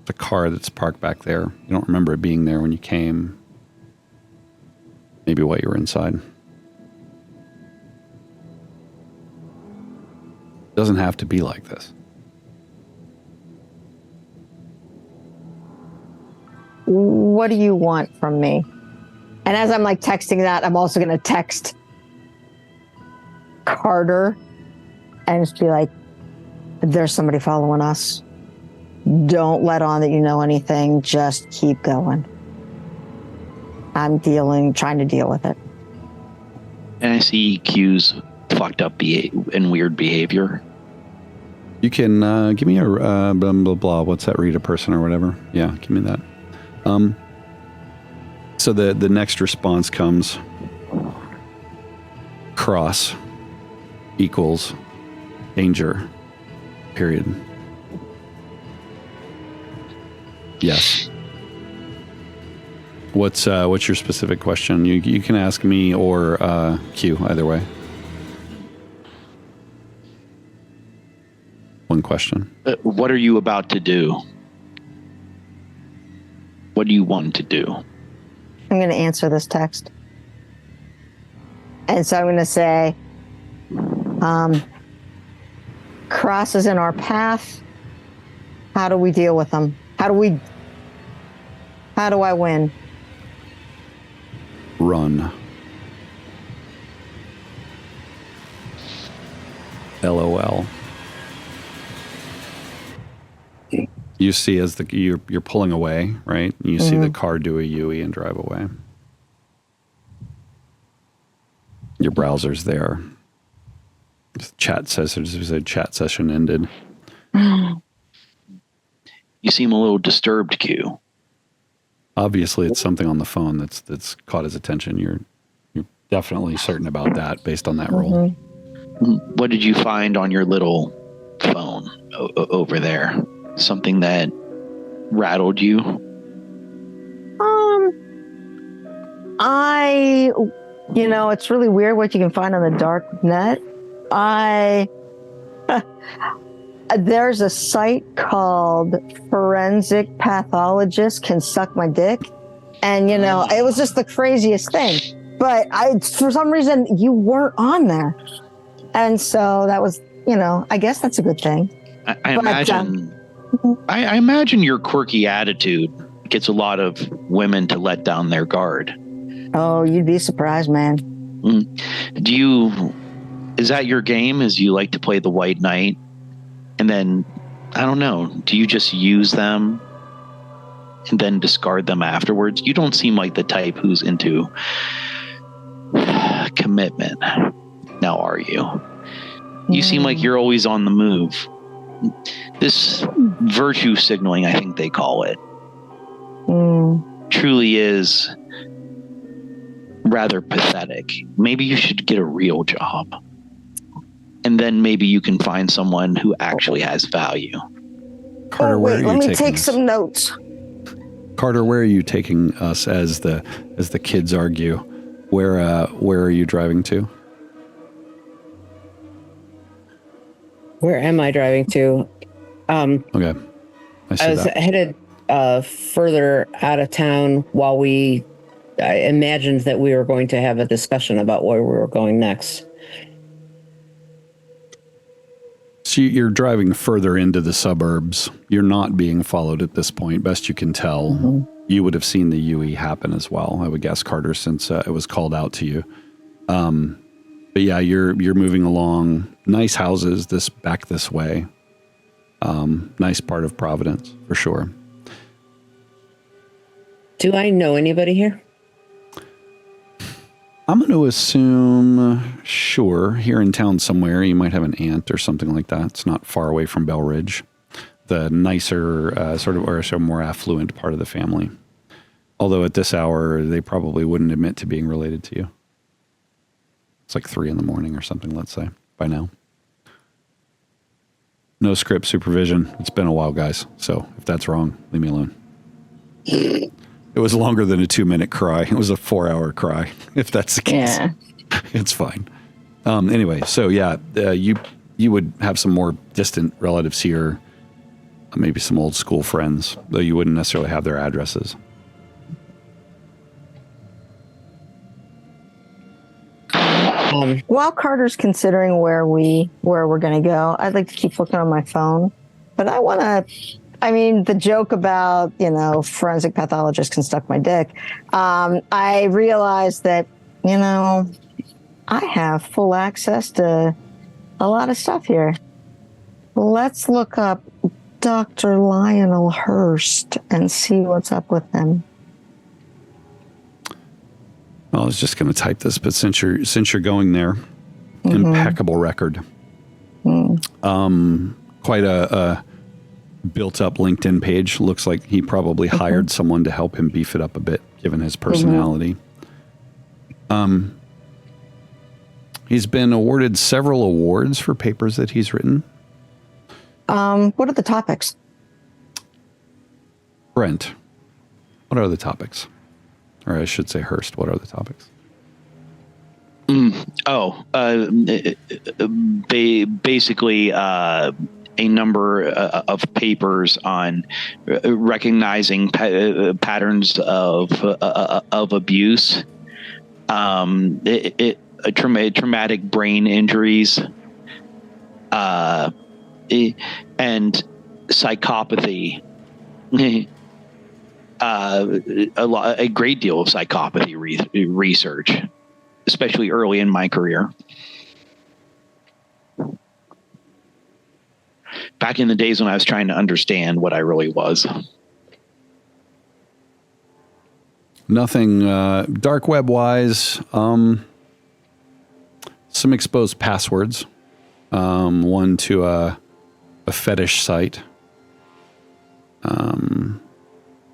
The car that's parked back there. You don't remember it being there when you came. Maybe while you were inside. It doesn't have to be like this. What do you want from me? And as I'm like texting that, I'm also going to text Carter and just be like, there's somebody following us. Don't let on that you know anything. Just keep going. I'm trying to deal with it. And I see Q's fucked up and weird behavior. You can give me a blah, blah, blah. What's that? Read a person or whatever. Yeah, give me that. So the next response comes cross equals danger, period. Yes. What's your specific question? You can ask me or Q, either way. One question. What are you about to do? What do you want to do? I'm going to answer this text. And so I'm going to say, crosses in our path. How do we deal with them? How do I win? Run. LOL. You see as you're pulling away, right? You see the car do a UE and drive away. Your browser's there. Chat says there's a chat session ended. You seem a little disturbed, Q. Obviously, it's something on the phone that's caught his attention. You're definitely certain about that based on that roll. What did you find on your little phone over there? Something that rattled you? It's really weird what you can find on the dark net. There's a site called Forensic Pathologist Can Suck My Dick. And, it was just the craziest thing. But for some reason, you weren't on there. And so that was, I guess that's a good thing. I imagine your quirky attitude gets a lot of women to let down their guard. Oh, you'd be surprised, man. Is that your game? Is you like to play the White Knight? And then, I don't know, do you just use them and then discard them afterwards? You don't seem like the type who's into commitment. Now, are you? You seem like you're always on the move. This virtue signaling, I think they call it, truly is rather pathetic. Maybe you should get a real job. And then maybe you can find someone who actually has value. Carter, where are you let me taking take us? some notes. Carter, where are you taking us as the kids argue? Where are you driving to? Where am I driving to? Okay. I was headed further out of town while I imagined that we were going to have a discussion about where we were going next. So you're driving further into the suburbs. You're not being followed at this point, best you can tell. Mm-hmm. You would have seen the UE happen as well, I would guess, Carter, since it was called out to you. But yeah, you're moving along. Nice houses back this way. Nice part of Providence, for sure. Do I know anybody here? I'm going to assume, sure, here in town somewhere, you might have an aunt or something like that. It's not far away from Bell Ridge, the nicer or more affluent part of the family. Although at this hour, they probably wouldn't admit to being related to you. It's like 3 a.m. or something, let's say, by now. No script supervision. It's been a while, guys. So if that's wrong, leave me alone. It was longer than a 2-minute cry. It was a 4-hour cry, if that's the case. Yeah. It's fine. Anyway, so yeah, you would have some more distant relatives here, maybe some old school friends, though you wouldn't necessarily have their addresses. While Carter's considering where we're going to go, I'd like to keep looking on my phone, but I want to. I mean, the joke about, forensic pathologist can suck my dick. I realized that, I have full access to a lot of stuff here. Let's look up Dr. Lionel Hurst and see what's up with him. Well, I was just going to type this, but since you're going there, impeccable record. quite a built-up LinkedIn page. Looks like he probably hired someone to help him beef it up a bit, given his personality. He's been awarded several awards for papers that he's written. What are the topics? Brent, what are the topics? Or I should say Hurst, what are the topics? Basically, a number of papers on recognizing patterns of abuse, traumatic brain injuries, and psychopathy. A great deal of psychopathy research, especially early in my career. Back in the days when I was trying to understand what I really was. Nothing dark web wise. Some exposed passwords. One to a fetish site.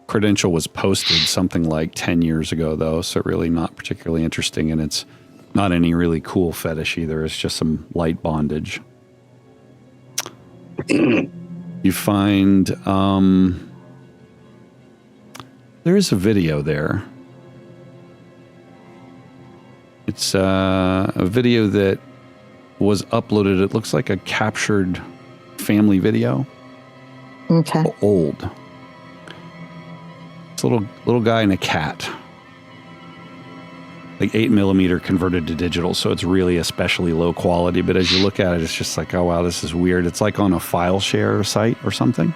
Credential was posted something like 10 years ago, though, so really not particularly interesting, and it's not any really cool fetish either. It's just some light bondage. You find there is a video there. It's a video that was uploaded. It looks like a captured family video. Okay. Old. It's a little guy and a cat. Like 8mm converted to digital, so it's really especially low quality. But as you look at it, it's just like, oh wow, this is weird. It's like on a file share site or something.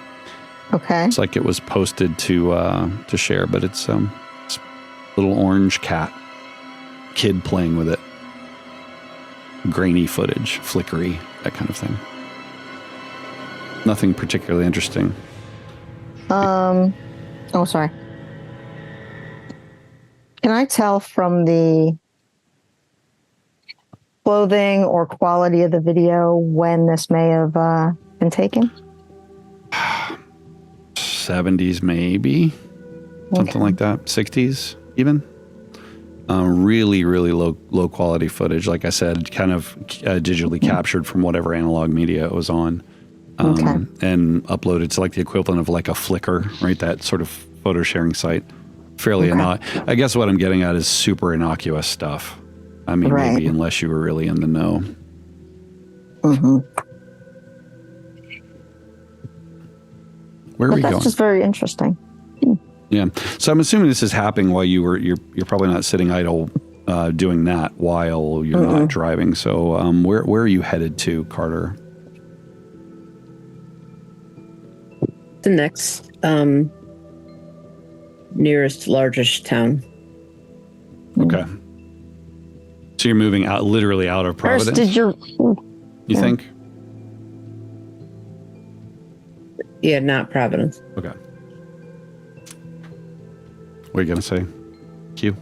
Okay. It's like it was posted to share, but it's little orange cat, kid playing with it, grainy footage, flickery, that kind of thing. Nothing particularly interesting. Oh, sorry. Can I tell from the clothing or quality of the video when this may have been taken? 70s, maybe. Something like that. 60s, even. Really, really low quality footage. Like I said, kind of digitally captured from whatever analog media it was on. And uploaded to like the equivalent of like a Flickr, right? That sort of photo sharing site. Fairly I guess what I'm getting at is super innocuous stuff. I mean, maybe unless you were really in the know. Where are we going? That's just very interesting. Yeah. So I'm assuming this is happening while you're probably not sitting idle doing that while you're not driving. So where are you headed to, Carter? The next nearest largest town. Okay. So you're moving out, literally out of Providence? First, you think? Yeah, not Providence. Okay. What are you going to say? Q?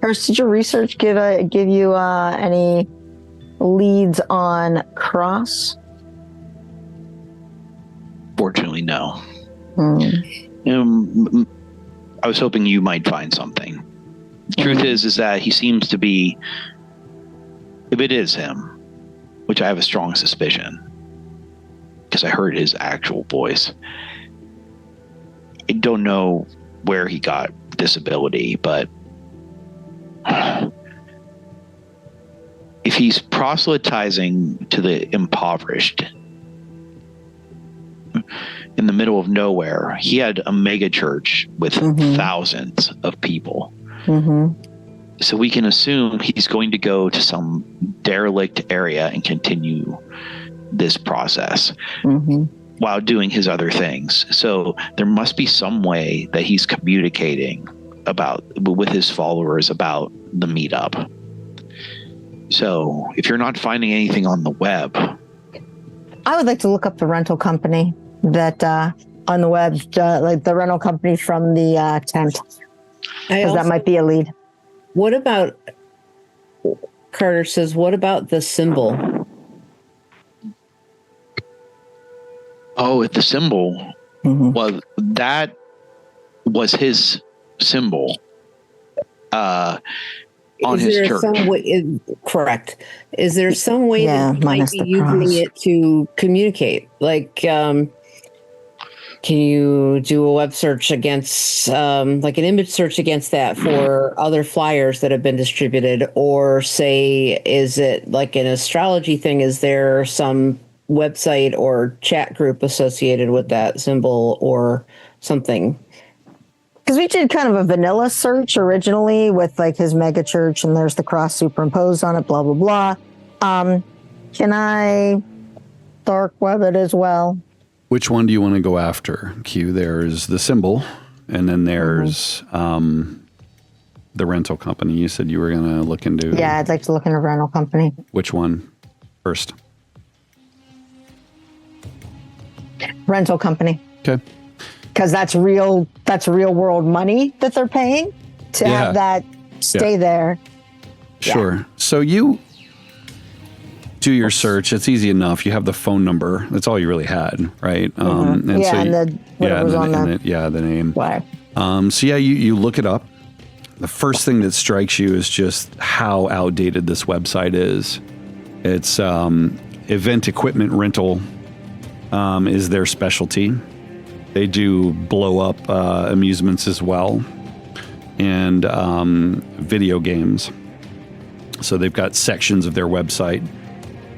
Hurst, did your research give you any leads on Cross? Fortunately, no. I was hoping you might find something. The truth is that he seems to be, if it is him, which I have a strong suspicion, because I heard his actual voice. I don't know where he got this ability, but if he's proselytizing to the impoverished in the middle of nowhere, he had a mega church with thousands of people. So we can assume he's going to go to some derelict area and continue this process while doing his other things. So there must be some way that he's communicating with his followers about the meetup. So if you're not finding anything on the web, I would like to look up the rental company that on the web, like the rental company from the tent, because that might be a lead. What about, Carter says, what about the symbol? Oh, the symbol. Mhm. Well, that was his symbol on Is his there church. some way? Correct. Is there some way Yeah, that you might minus be the using cross. it to communicate? Like, can you do a web search against, like an image search against that for other flyers that have been distributed? Or say, is it like an astrology thing? Is there some website or chat group associated with that symbol or something? Because we did kind of a vanilla search originally with like his mega church, and there's the cross superimposed on it, blah, blah, blah. Can I dark web it as well? Which one do you want to go after, Q? There's the symbol, and then there's the rental company. You said you were going to look into. Yeah, I'd like to look into rental company. Which one first? Rental company. Okay. Because that's real world money that they're paying to have that stay there. Sure. Yeah. So you do your search. It's easy enough. You have the phone number. That's all you really had, right? And the whatever's on the name. Why? So yeah, you look it up. The first thing that strikes you is just how outdated this website is. It's event equipment rental is their specialty. They do blow up amusements as well, and video games. So they've got sections of their website.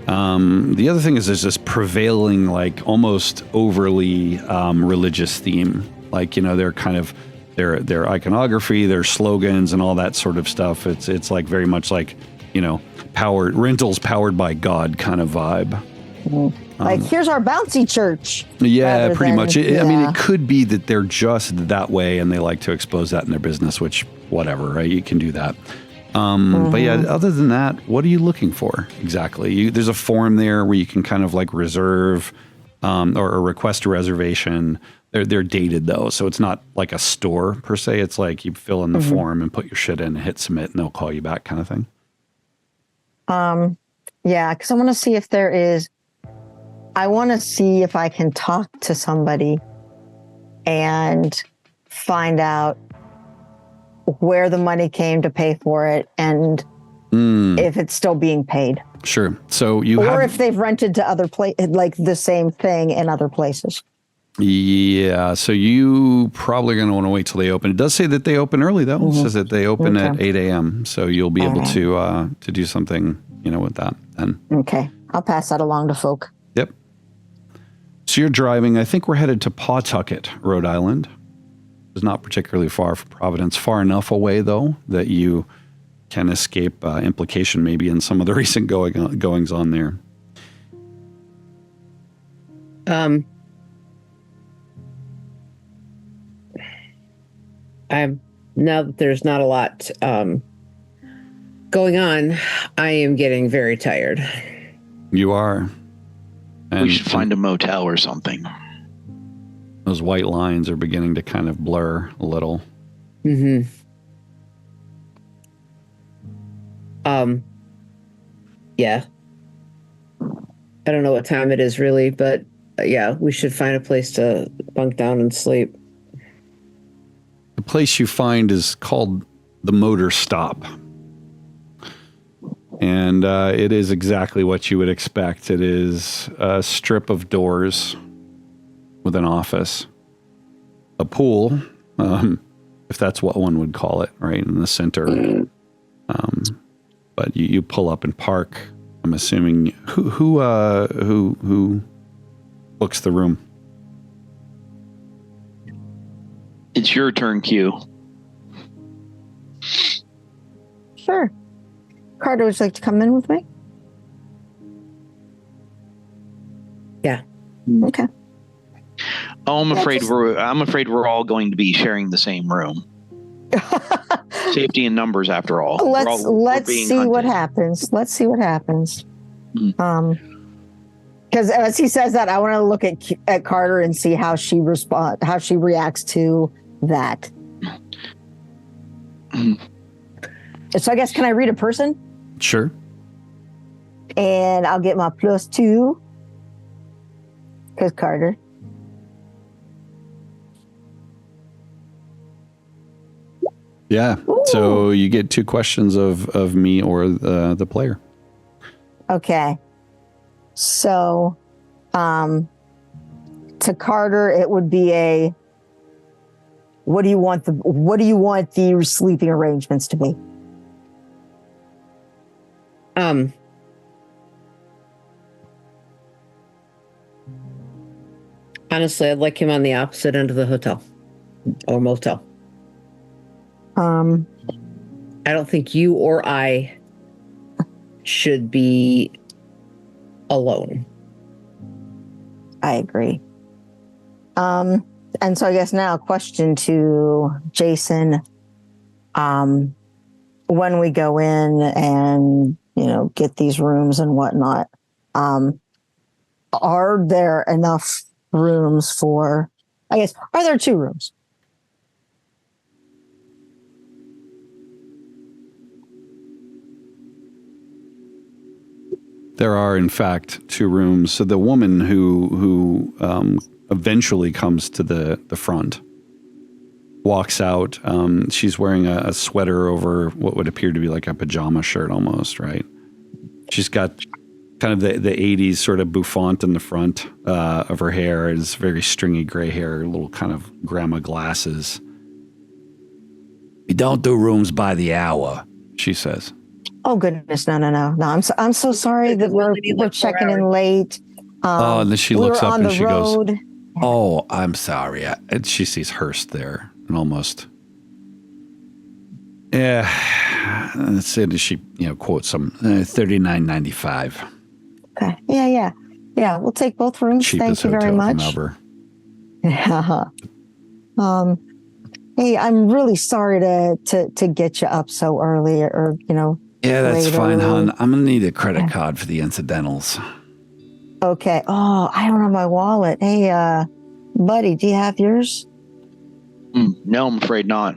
The other thing is there's this prevailing, like almost overly religious theme. Like, you know, they're kind of their iconography, their slogans, and all that sort of stuff. It's like very much like, you know, rentals powered by God kind of vibe. Like, here's our bouncy church. Yeah, pretty much. I mean, it could be that they're just that way and they like to expose that in their business, which, whatever, right? You can do that. But yeah, other than that, what are you looking for exactly? There's a form there where you can kind of like reserve or request a reservation. They're dated though, so it's not like a store per se. It's like you fill in the form and put your shit in and hit submit and they'll call you back kind of thing. Yeah, because I want to see if there is... I want to see if I can talk to somebody and find out where the money came to pay for it and if it's still being paid. Sure. So if they've rented to other places, like the same thing in other places. Yeah. So you probably going to want to wait till they open. It does say that they open early though. It says that they open at 8 a.m. So you'll be able to do something, you know, with that then. Okay. I'll pass that along to folk. Yep. So you're driving. I think we're headed to Pawtucket, Rhode Island. It's not particularly far from Providence. Far enough away, though, that you can escape implication maybe in some of the recent goings on there. Now that there's not a lot going on, I am getting very tired. You are. And we should find a motel or something. Those white lines are beginning to kind of blur a little. Mm-hmm. Yeah. I don't know what time it is really, but yeah, we should find a place to bunk down and sleep. The place you find is called the Motor Stop. And it is exactly what you would expect. It is a strip of doors with an office, a pool, if that's what one would call it, right in the center. But you pull up and park. I'm assuming who books the room? It's your turn, Q. Sure. Carter, would you like to come in with me? Yeah. Okay. Oh, I'm afraid we're all going to be sharing the same room. Safety in numbers, after all. Let's see what happens. Let's see what happens. Because as he says that, I want to look at Carter and see how she reacts to that. So I guess, can I read a person? Sure. And I'll get my +2. Because Carter. Yeah. Ooh. So you get 2 questions of me or the player. Okay. So, to Carter, it would be what do you want the sleeping arrangements to be? Honestly, I'd like him on the opposite end of the hotel or motel. I don't think you or I should be alone. I agree. And so I guess now question to Jason. When we go in and, get these rooms and whatnot, are there enough rooms are there 2 rooms? There are, in fact, 2 rooms. So the woman who eventually comes to the front walks out. She's wearing a sweater over what would appear to be like a pajama shirt almost, right? She's got kind of the 80s sort of bouffant in the front of her hair. It's very stringy gray hair, little kind of grandma glasses. "We don't do rooms by the hour," she says. Oh goodness, no! I'm so sorry that we're checking in late. And then she looks up and she road. goes, "Oh, I'm sorry." And she sees Hurst there and almost, yeah. Let's say that she, quotes some $39.95. Okay. Yeah. We'll take both rooms. Cheapest Thank you very hotel much. from ever. Yeah. Hey, I'm really sorry to get you up so early, or Yeah, that's later. fine, hon. I'm gonna need a credit card for the incidentals. Okay. Oh, I don't have my wallet. Hey, buddy, do you have yours? No, I'm afraid not.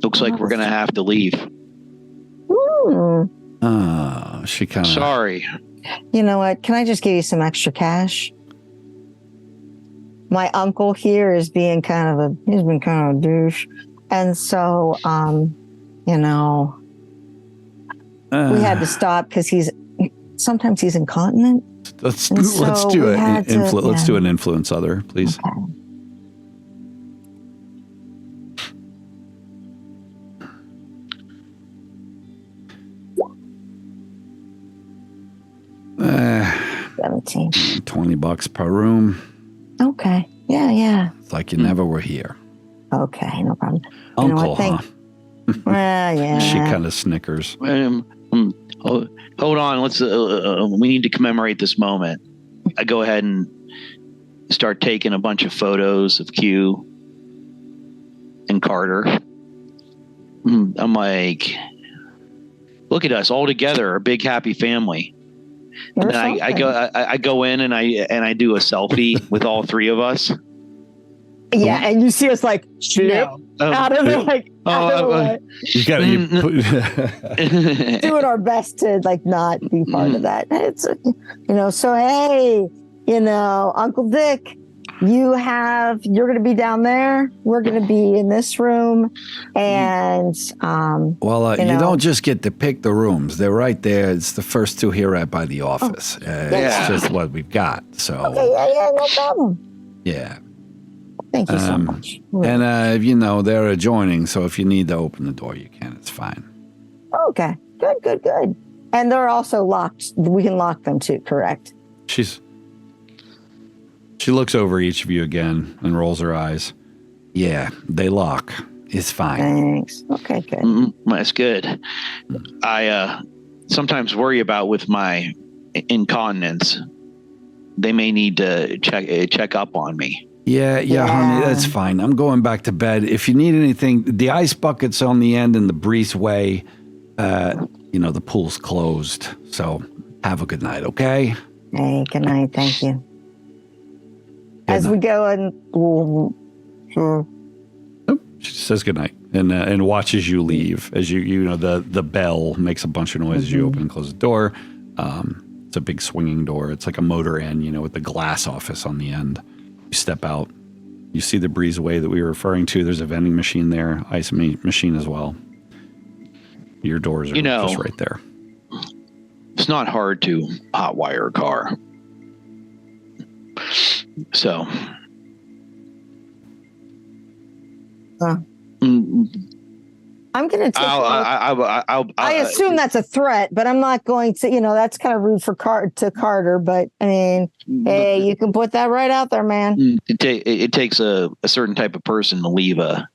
Looks like we're gonna have to leave. She kind of. Sorry. You know what? Can I just give you some extra cash? My uncle here is being he's been kind of a douche. And so, we had to stop because sometimes he's incontinent. Let's And do so it. we had to- Let's yeah. do an influence other, please. Okay. Uh, 17. $20 per room. Okay. Yeah. It's like you never were here. Okay, no problem. Uncle, huh? Well, yeah. She kind of snickers. Hold on. Let's. We need to commemorate this moment. I go ahead and start taking a bunch of photos of Q and Carter. I'm like, look at us all together, a big happy family. And then I go in and I do a selfie with all 3 of us. Yeah, and you see us like out of the way. You got to Doing our best to not be part of that. It's so hey, Uncle Dick, you're going to be down there. We're going to be in this room, and well, you don't just get to pick the rooms. They're right there. It's the first 2 here right by the office. It's just what we've got. So yeah, no problem. Yeah. Thank you so much. And they're adjoining, so if you need to open the door, you can. It's fine. Okay, good. And they're also locked. We can lock them too, correct? She looks over each of you again and rolls her eyes. Yeah, they lock. It's fine. Thanks. Okay, good. That's good. I sometimes worry about with my incontinence. They may need to check up on me. Yeah, honey, that's fine. I'm going back to bed. If you need anything, the ice bucket's on the end in the breezeway. The pool's closed. So have a good night, okay? Hey, good night. Thank you. As we go and she says good night and watches you leave as the bell makes a bunch of noise as you open and close the door. It's a big swinging door. It's like a motor inn, with the glass office on the end. You step out, You see the breezeway that we were referring to. There's a vending machine there, ice machine as well. Your doors are just right there. It's not hard to hotwire a car. So. I'm going to take. I assume that's a threat, but I'm not going to. That's kind of rude for Carter. But I mean, hey, you can put that right out there, man. It takes a certain type of person to leave a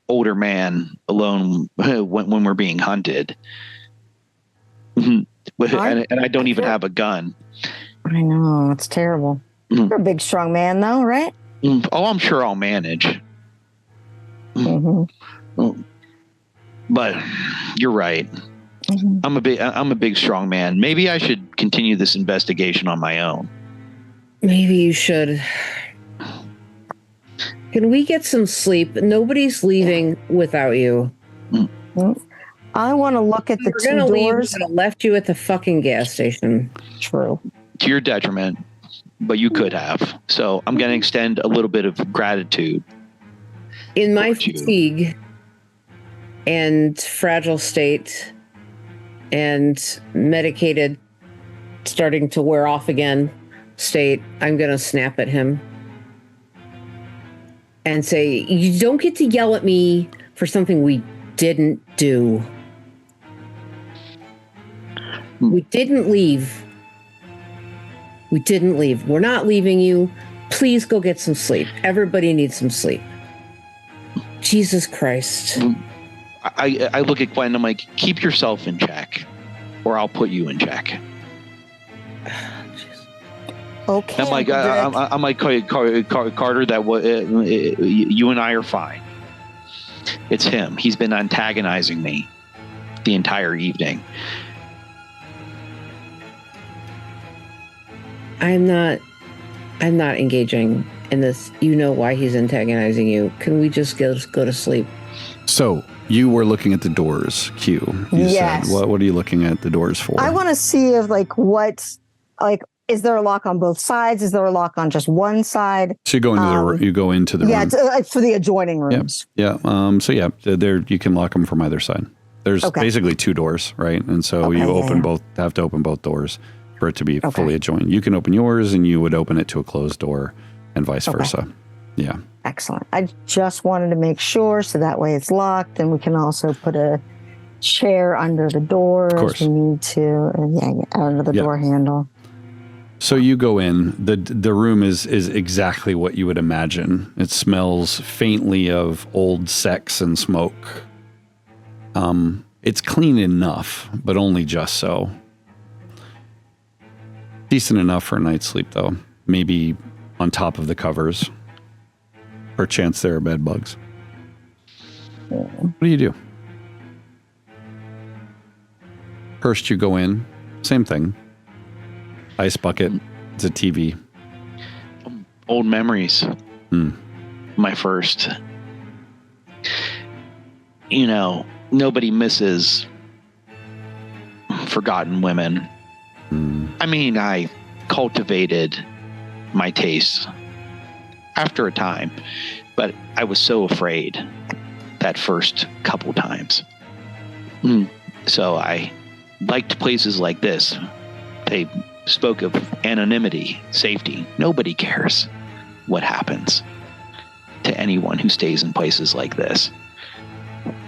older man alone when we're being hunted. And I don't even have a gun. I know, it's terrible. You're a big, strong man, though, right? Oh, I'm sure I'll manage. But you're right. I'm a big, strong man. Maybe I should continue this investigation on my own. Maybe you should. Can we get some sleep? Nobody's leaving without you. I want to look at the two doors. I left you at the fucking gas station. True. To your detriment, but you could have. So I'm going to extend a little bit of gratitude. In my fatigue and fragile state and medicated, starting to wear off again state, I'm going to snap at him and say, you don't get to yell at me for something we didn't do. We didn't leave. We're not leaving you. Please go get some sleep. Everybody needs some sleep. Jesus Christ. I look at Quinton, I'm like, keep yourself in check, or I'll put you in check. Okay. I'm like Carter, that you and I are fine. It's him. He's been antagonizing me the entire evening. I'm not engaging in this. You know why he's antagonizing you. Can we just go to sleep? So you were looking at the doors, Q. You said, what are you looking at the doors for? I want to see if is there a lock on both sides? Is there a lock on just one side? So you go into the room. Yeah, it's for the adjoining rooms. Yeah. There you can lock them from either side. There's basically two doors, right? And so you have to open both doors for it to be fully adjoined. You can open yours and you would open it to a closed door and vice versa. Yeah. Excellent. I just wanted to make sure so that way it's locked, and we can also put a chair under the door if we need to, under the door handle. So you go in. The room is exactly what you would imagine. It smells faintly of old sex and smoke. It's clean enough, but only just so. Decent enough for a night's sleep, though. Maybe on top of the covers. Perchance there are bed bugs. What do you do? First, you go in. Same thing. Ice bucket. It's a TV. Old memories. My first. Nobody misses forgotten women. I mean, I cultivated my tastes after a time, but I was so afraid that first couple times. So I liked places like this. They spoke of anonymity, safety. Nobody cares what happens to anyone who stays in places like this.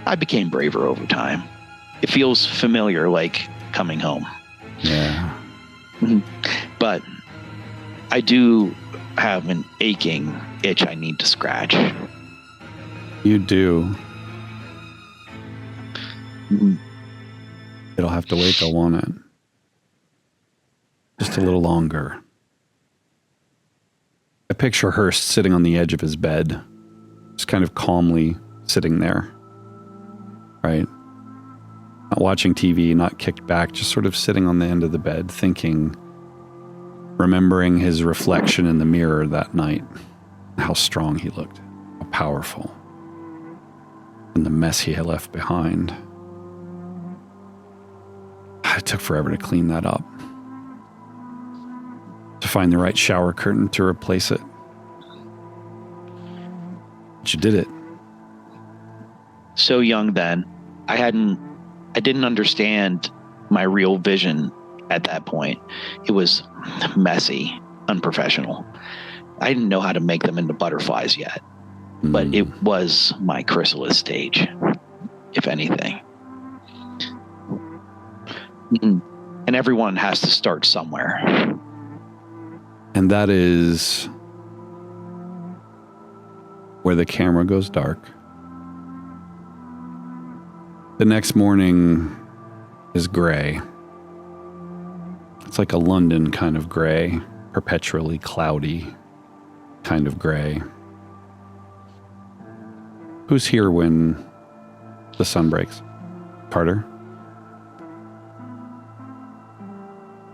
I became braver over time. It feels familiar, like coming home. Yeah. But I do have an aching itch I need to scratch. You do. It'll have to wait, though, won't it? Just a little longer. I picture Hurst sitting on the edge of his bed, just kind of calmly sitting there, right? Not watching TV, not kicked back, just sort of sitting on the end of the bed, thinking, remembering his reflection in the mirror that night, how strong he looked, how powerful, and the mess he had left behind. It took forever to clean that up, to find the right shower curtain to replace it. But you did it. So young then, I didn't understand my real vision at that point. It was messy, unprofessional. I didn't know how to make them into butterflies yet, but it was my chrysalis stage, if anything. And everyone has to start somewhere. And that is where the camera goes dark. The next morning is gray. It's like a London kind of gray, perpetually cloudy kind of gray. Who's here when the sun breaks? Carter?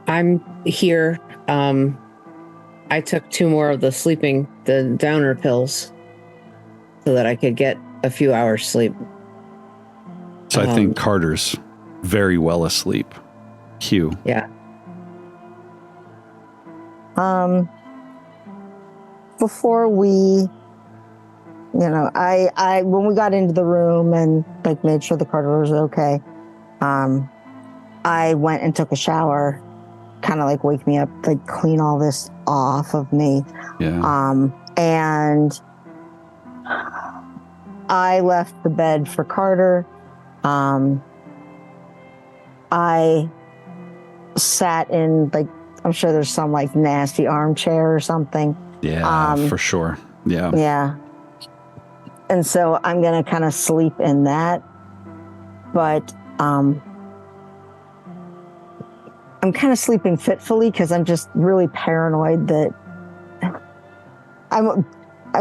I'm here. I took 2 more of the downer pills so that I could get a few hours sleep. So I think Carter's very well asleep. Q. Yeah. Before we, I when we got into the room and like made sure the Carter was okay, I went and took a shower, kind of like wake me up, like clean all this off of me. Yeah. And I left the bed for Carter. I sat in, like, I'm sure there's some like nasty armchair or something. Yeah, for sure. Yeah. Yeah. And so I'm going to kind of sleep in that. But I'm kind of sleeping fitfully because I'm just really paranoid that I'm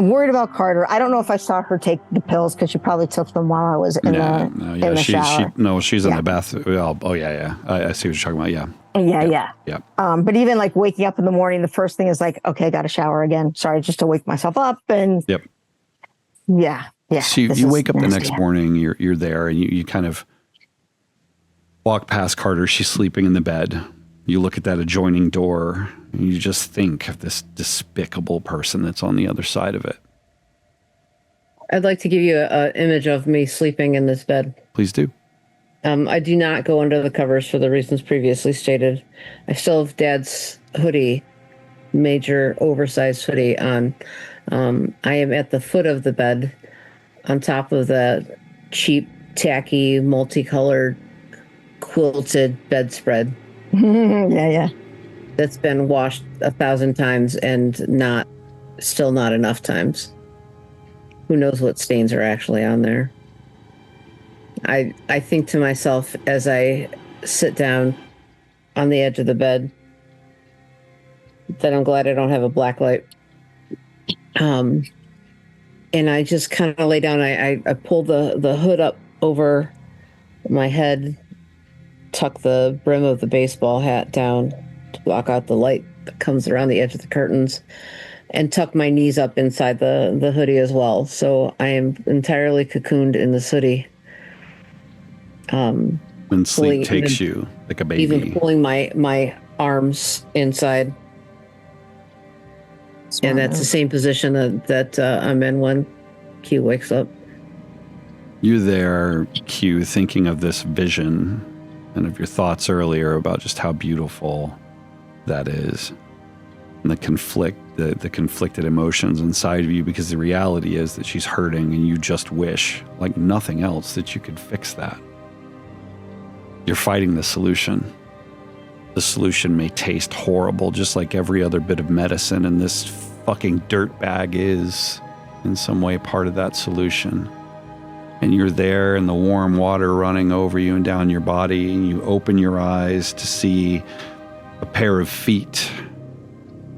worried about Carter. I don't know if I saw her take the pills because she probably took them while I was in the shower. She's in the bathroom. Oh, yeah. I see what you're talking about. Yeah. Yeah. But even like waking up in the morning, the first thing is like, okay, I got to shower again. Sorry, just to wake myself up. And yep. Yeah. So you wake up the next morning, you're there, and you kind of walk past Carter. She's sleeping in the bed. You look at that adjoining door, and you just think of this despicable person that's on the other side of it. I'd like to give you an image of me sleeping in this bed. Please do. I do not go under the covers for the reasons previously stated. I still have Dad's hoodie, major oversized hoodie on. I am at the foot of the bed, on top of the cheap, tacky, multicolored, quilted bedspread. Yeah. That's been washed 1,000 times and still not enough times. Who knows what stains are actually on there? I think to myself as I sit down on the edge of the bed that I'm glad I don't have a black light. And I just kind of lay down. I pull the hood up over my head, tuck the brim of the baseball hat down to block out the light that comes around the edge of the curtains, and tuck my knees up inside the hoodie as well. So I am entirely cocooned in this hoodie. When sleep takes you like a baby. Even pulling my arms inside. And that's the same position that I'm in when Q wakes up. You're there, Q, thinking of this vision and of your thoughts earlier about just how beautiful that is. And the conflicted emotions inside of you, because the reality is that she's hurting and you just wish, like nothing else, that you could fix that. You're fighting the solution. The solution may taste horrible, just like every other bit of medicine, and this fucking dirtbag is in some way part of that solution. And you're there, and the warm water running over you and down your body, and you open your eyes to see a pair of feet,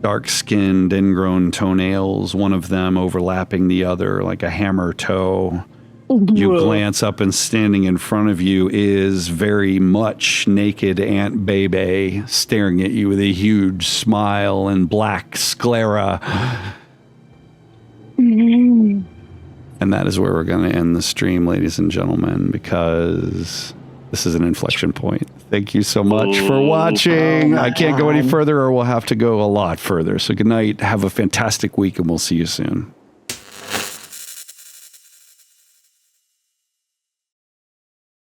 dark-skinned, ingrown toenails, one of them overlapping the other like a hammer toe. You glance up, and standing in front of you is very much naked Aunt Bebe, staring at you with a huge smile and black sclera. And that is where we're going to end the stream, ladies and gentlemen, because this is an inflection point. Thank you so much for watching. I can't go any further, or we'll have to go a lot further. So good night. Have a fantastic week, and we'll see you soon.